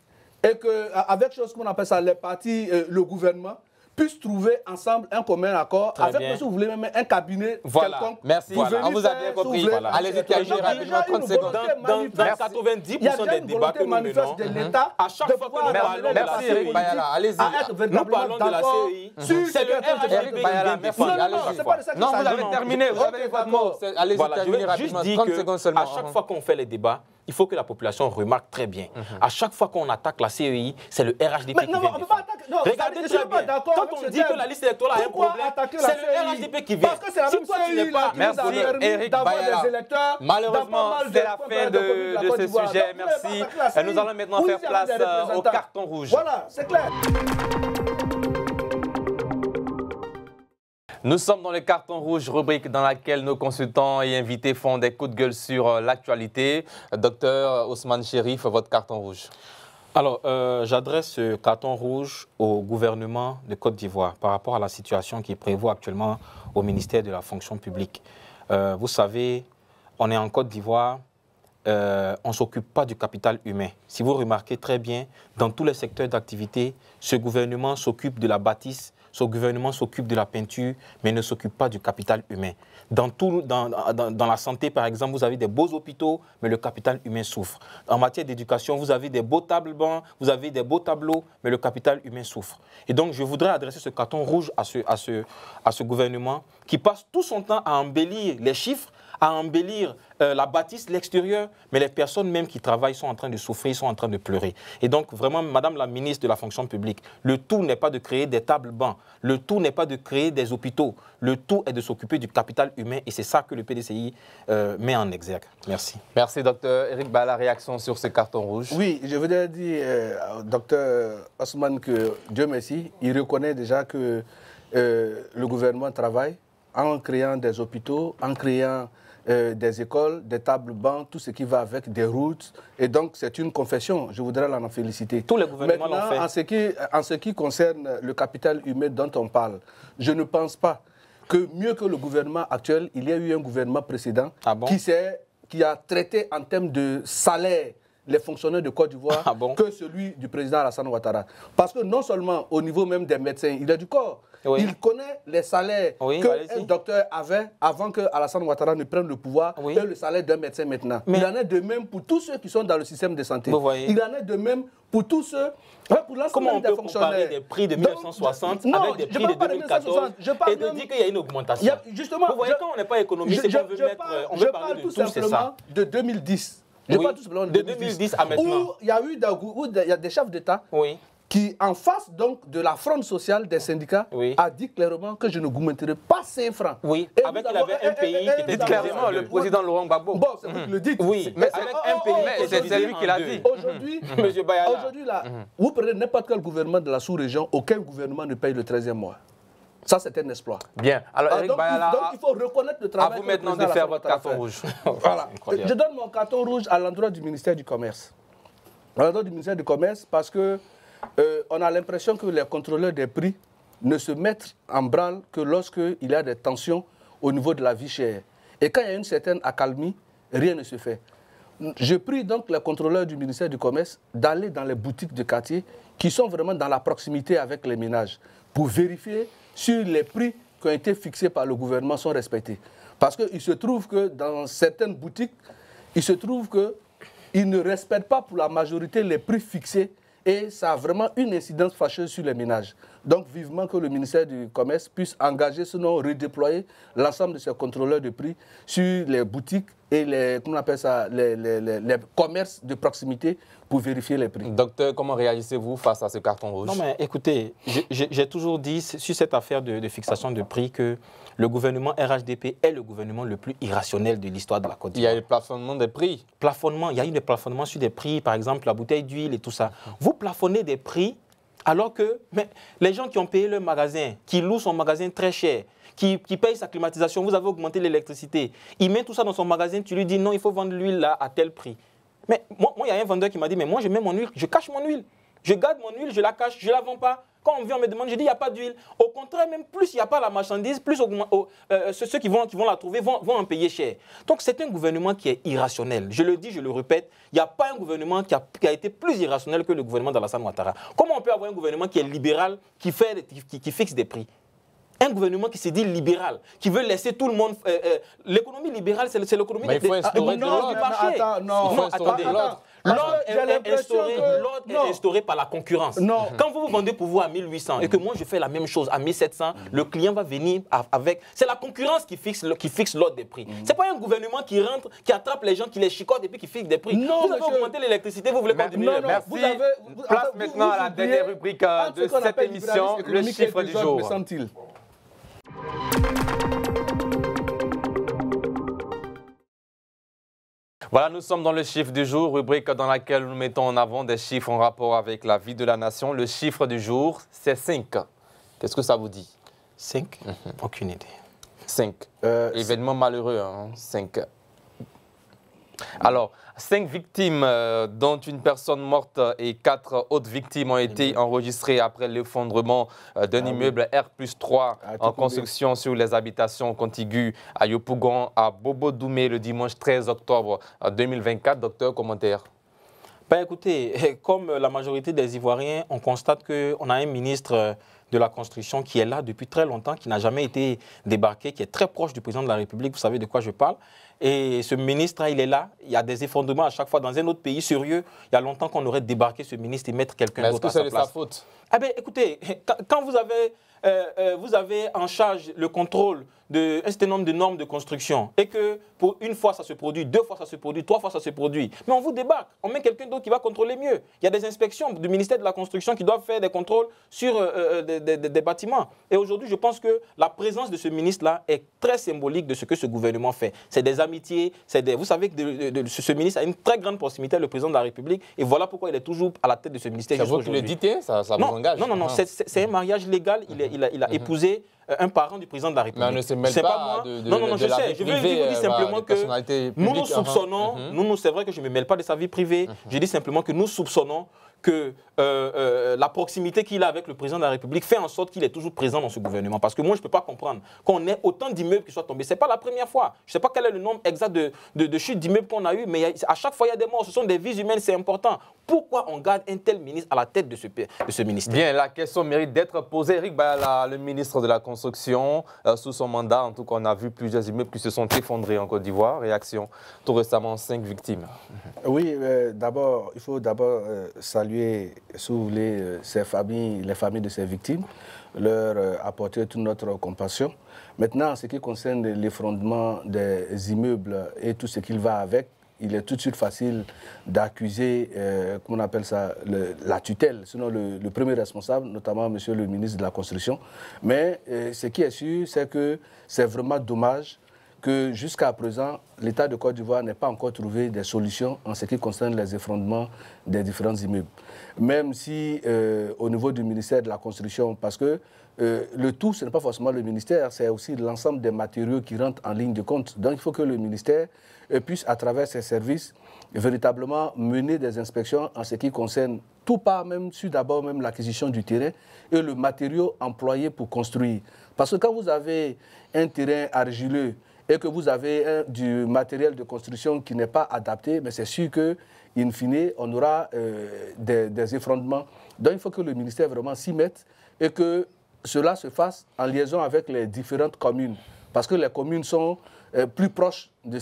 et qu'avec chose qu'on appelle ça, les partis, le gouvernement, puissent trouver ensemble un commun accord avec, si vous voulez, même un cabinet quelconque. Merci, on vous a bien compris. Allez-y, terminez rapidement, 30 secondes. Dans 90% des débats que nous menons, à chaque fois que nous parlons de la CEI, nous parlons de la CEI, c'est le RHDP qui vient défendre. Non, vous avez terminé, vous avez votre mot. Allez-y, terminez rapidement, 30 secondes seulement. À chaque fois qu'on fait les débats, il faut que la population remarque très bien. À chaque fois qu'on attaque la CEI, c'est le RHDP qui vient défendre. Regardez très bien. Quand on dit que la liste électorale a un problème, c'est le RHDP qui vient. Parce que c'est la même CEI qui nous a permis d'avoir des électeurs. Malheureusement, c'est la fin de ce sujet. Merci. Nous allons maintenant faire place au carton rouge. Voilà, c'est clair. Nous sommes dans le carton rouge, rubrique dans laquelle nos consultants et invités font des coups de gueule sur l'actualité. Docteur Ousmane Chérif, votre carton rouge. Alors, j'adresse ce carton rouge au gouvernement de Côte d'Ivoire par rapport à la situation qui prévaut actuellement au ministère de la fonction publique. Vous savez, on est en Côte d'Ivoire, on ne s'occupe pas du capital humain. Si vous remarquez très bien, dans tous les secteurs d'activité, ce gouvernement s'occupe de la bâtisse, ce gouvernement s'occupe de la peinture, mais ne s'occupe pas du capital humain. Dans la santé, par exemple, vous avez des beaux hôpitaux, mais le capital humain souffre. En matière d'éducation, vous avez des beaux tables-bancs, vous avez des beaux tableaux, mais le capital humain souffre. Et donc, je voudrais adresser ce carton rouge à ce gouvernement qui passe tout son temps à embellir les chiffres, à embellir la bâtisse, l'extérieur, mais les personnes même qui travaillent sont en train de souffrir, sont en train de pleurer. Et donc, vraiment, Madame la ministre de la fonction publique, le tout n'est pas de créer des tables-bancs, le tout n'est pas de créer des hôpitaux, le tout est de s'occuper du capital humain et c'est ça que le PDCI met en exergue. Merci. Merci, docteur Eric Bayala. Réaction sur ce carton rouge? Oui, je voudrais dire au docteur Ousmane que, Dieu merci, il reconnaît déjà que le gouvernement travaille en créant des hôpitaux, en créant des écoles, des tables-bancs, tout ce qui va avec, des routes. Et donc, c'est une confession. Je voudrais l'en féliciter. Tous les gouvernements l'ont fait. En ce qui concerne le capital humain dont on parle, je ne pense pas que mieux que le gouvernement actuel, il y a eu un gouvernement précédent qui a traité en termes de salaire les fonctionnaires de Côte d'Ivoire que celui du président Alassane Ouattara. Parce que non seulement au niveau même des médecins, il a du corps. Oui. Il connaît les salaires qu'un docteur avait avant que Alassane Ouattara ne prenne le pouvoir et le salaire d'un médecin maintenant. Il en est de même pour tous ceux qui sont dans le système de santé. Il en est de même pour tous ceux... Comment on peut comparer des prix de 1960 avec des prix de 2014 et de dire qu'il y a une augmentation? Justement, vous voyez, quand on n'est pas économiste, on veut parler de tout, c'est ça. De 2010. De 2010 à maintenant. Où il y a des chefs d'État qui, en face donc de la fronde sociale des syndicats, a dit clairement que je ne augmenterai pas 5 francs. Oui, et avec il avait un pays qui était clairement le président Laurent Gbagbo. Bon, c'est vous qui le dites. Oui, mais avec un pays, c'est lui qui l'a dit. Aujourd'hui, là, vous prenez n'importe quel gouvernement de la sous-région, aucun gouvernement ne paye le 13e mois. Ça, c'est un exploit. Bien. Alors, Eric Bayala, donc, il faut reconnaître le travail. À vous maintenant de faire votre carton rouge. Voilà. Je donne mon carton rouge à l'endroit du ministère du Commerce. À l'endroit du ministère du Commerce, parce que on a l'impression que les contrôleurs des prix ne se mettent en branle que lorsqu'il y a des tensions au niveau de la vie chère. Et quand il y a une certaine accalmie, rien ne se fait. Je prie donc les contrôleurs du ministère du Commerce d'aller dans les boutiques de quartier qui sont vraiment dans la proximité avec les ménages pour vérifier si les prix qui ont été fixés par le gouvernement sont respectés. Parce qu'il se trouve que dans certaines boutiques, il se trouve qu'ils ne respectent pas pour la majorité les prix fixés et ça a vraiment une incidence fâcheuse sur les ménages. Donc vivement que le ministère du Commerce puisse engager, sinon redéployer l'ensemble de ses contrôleurs de prix sur les boutiques et les commerces de proximité pour vérifier les prix. Docteur, comment réagissez-vous face à ce carton rouge? Non mais écoutez, j'ai toujours dit sur cette affaire de fixation de prix que le gouvernement RHDP est le gouvernement le plus irrationnel de l'histoire de la Côte d'Ivoire. Il y a le plafonnement des prix. Il y a eu des plafonnements sur des prix, par exemple la bouteille d'huile et tout ça. Vous plafonnez des prix alors que les gens qui ont payé leur magasin, qui louent son magasin très cher, qui paye sa climatisation, vous avez augmenté l'électricité, il met tout ça dans son magasin, tu lui dis non, il faut vendre l'huile là à tel prix. Mais moi, il y a un vendeur qui m'a dit, mais moi, je mets mon huile, je cache mon huile. Je garde mon huile, je la cache, je ne la vends pas. Quand on vient, on me demande, je dis, il n'y a pas d'huile. Au contraire, même plus il n'y a pas la marchandise, plus ceux qui vont la trouver vont en payer cher. Donc, c'est un gouvernement qui est irrationnel. Je le dis, je le répète, il n'y a pas un gouvernement qui a été plus irrationnel que le gouvernement d'Alassane Ouattara. Comment on peut avoir un gouvernement qui est libéral, qui fixe des prix? Un gouvernement qui se dit libéral, qui veut laisser tout le monde... l'économie libérale, c'est l'économie du marché. Attendez, l'ordre est instauré par la concurrence. Non. Quand vous vendez pour vous à 1800 et que moi je fais la même chose à 1700, le client va venir avec... C'est la concurrence qui fixe l'ordre des prix. Ce n'est pas un gouvernement qui rentre, qui attrape les gens, qui les chicote et puis qui fixe des prix. Non, vous avez augmenté l'électricité, vous voulez continuer les prix. Merci. Place maintenant à la dernière rubrique de cette émission, le chiffre du jour. Voilà, nous sommes dans le chiffre du jour, rubrique dans laquelle nous mettons en avant des chiffres en rapport avec la vie de la nation. Le chiffre du jour, c'est 5. Qu'est-ce que ça vous dit? 5 Aucune idée. 5. Événement malheureux, hein, 5. Alors, 5 victimes, dont une personne morte et 4 autres victimes ont été enregistrées après l'effondrement d'un immeuble R+3 en construction sur les habitations contiguës à Yopougon, à Bobo-Doumé, le dimanche 13 octobre 2024. Docteur, commentaire? Ben écoutez, comme la majorité des Ivoiriens, on constate qu'on a un ministre de la construction qui est là depuis très longtemps, qui n'a jamais été débarqué, qui est très proche du président de la République, vous savez de quoi je parle. Et ce ministre, il est là, il y a des effondrements à chaque fois dans un autre pays sérieux. Il y a longtemps qu'on aurait débarqué ce ministre et mettre quelqu'un d'autre à sa place. Est-ce que c'est de sa faute? Eh bien, écoutez, quand vous avez en charge le contrôle d'un certain nombre de normes de construction et que pour une fois ça se produit, 2 fois ça se produit, 3 fois ça se produit, mais on vous débarque, on met quelqu'un d'autre qui va contrôler mieux. Il y a des inspections du ministère de la Construction qui doivent faire des contrôles sur des bâtiments. Et aujourd'hui, je pense que la présence de ce ministre-là est très symbolique de ce que ce gouvernement fait. C'est des amitiés, vous savez que ce ministre a une très grande proximité avec le président de la République et voilà pourquoi il est toujours à la tête de ce ministère. C'est vous qui le dites, ça vous engage? Non, c'est un mariage légal, il a épousé un parent du président de la République. Mais on ne se mêle pas non, je sais. Je veux dire simplement que nous soupçonnons, c'est vrai que je ne me mêle pas de sa vie privée, je dis simplement que nous soupçonnons que la proximité qu'il a avec le président de la République fait en sorte qu'il est toujours présent dans ce gouvernement. Parce que moi, je ne peux pas comprendre qu'on ait autant d'immeubles qui soient tombés. Ce n'est pas la première fois. Je ne sais pas quel est le nombre exact de chutes d'immeubles qu'on a eu, mais à chaque fois, il y a des morts. Ce sont des vies humaines, c'est important. Pourquoi on garde un tel ministre à la tête de ce ministère? Bien, la question mérite d'être posée. Eric Bayala, le ministre de la Construction, sous son mandat, en tout cas, on a vu plusieurs immeubles qui se sont effondrés en Côte d'Ivoire. Réaction, tout récemment, 5 victimes. Oui, d'abord, il faut saluer, si vous voulez, les familles de ces victimes, leur apporter toute notre compassion. Maintenant, en ce qui concerne l'effondrement des immeubles et tout ce qui va avec, il est tout de suite facile d'accuser, comment on appelle ça, la tutelle, sinon le premier responsable, notamment monsieur le ministre de la Construction. Mais ce qui est sûr, c'est que c'est vraiment dommage que jusqu'à présent, l'État de Côte d'Ivoire n'ait pas encore trouvé des solutions en ce qui concerne les effondrements des différents immeubles. Même si au niveau du ministère de la Construction, parce que le tout, ce n'est pas forcément le ministère, c'est aussi l'ensemble des matériaux qui rentrent en ligne de compte. Donc il faut que le ministère puisse, à travers ses services, véritablement mener des inspections en ce qui concerne tout part, même sur d'abord même l'acquisition du terrain et le matériau employé pour construire. Parce que quand vous avez un terrain argileux et que vous avez du matériel de construction qui n'est pas adapté, mais c'est sûr que, in fine, on aura des effondrements. Donc il faut que le ministère vraiment s'y mette et que cela se fasse en liaison avec les différentes communes. Parce que les communes sont plus proches des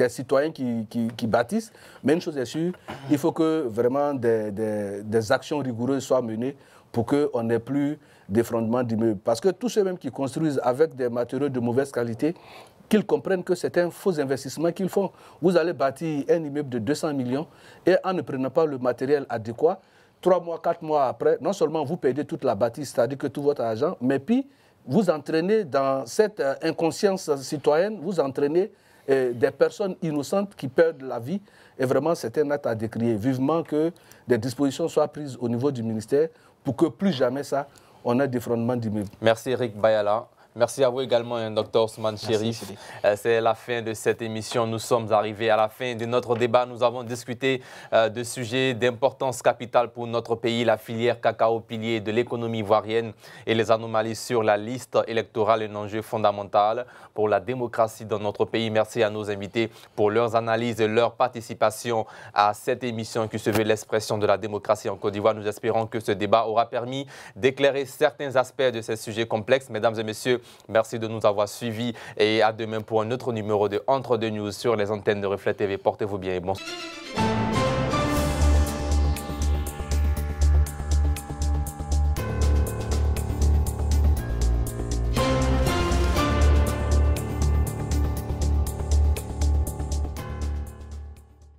citoyens qui bâtissent. Mais une chose est sûre, il faut que vraiment des actions rigoureuses soient menées pour qu'on n'ait plus d'effondrement d'immeubles. Parce que tous ceux mêmes qui construisent avec des matériaux de mauvaise qualité, qu'ils comprennent que c'est un faux investissement qu'ils font. Vous allez bâtir un immeuble de 200 millions et en ne prenant pas le matériel adéquat, 3 mois, 4 mois après, non seulement vous perdez toute la bâtisse, c'est-à-dire que tout votre argent, mais puis vous entraînez dans cette inconscience citoyenne, vous entraînez des personnes innocentes qui perdent la vie. Et vraiment, c'est un acte à décrier. Vivement que des dispositions soient prises au niveau du ministère pour que plus jamais ça, on ait d'effondrement d'immeubles. Merci Eric Bayala. Merci à vous également, Dr Ousmane Chérif. C'est la fin de cette émission. Nous sommes arrivés à la fin de notre débat. Nous avons discuté de sujets d'importance capitale pour notre pays, la filière cacao, pilier de l'économie ivoirienne et les anomalies sur la liste électorale, un enjeu fondamental pour la démocratie dans notre pays. Merci à nos invités pour leurs analyses et leur participation à cette émission qui se veut l'expression de la démocratie en Côte d'Ivoire. Nous espérons que ce débat aura permis d'éclairer certains aspects de ces sujets complexes. Mesdames et messieurs, merci de nous avoir suivis et à demain pour un autre numéro de Entre deux News sur les antennes de Reflet TV. Portez-vous bien et bonsoir.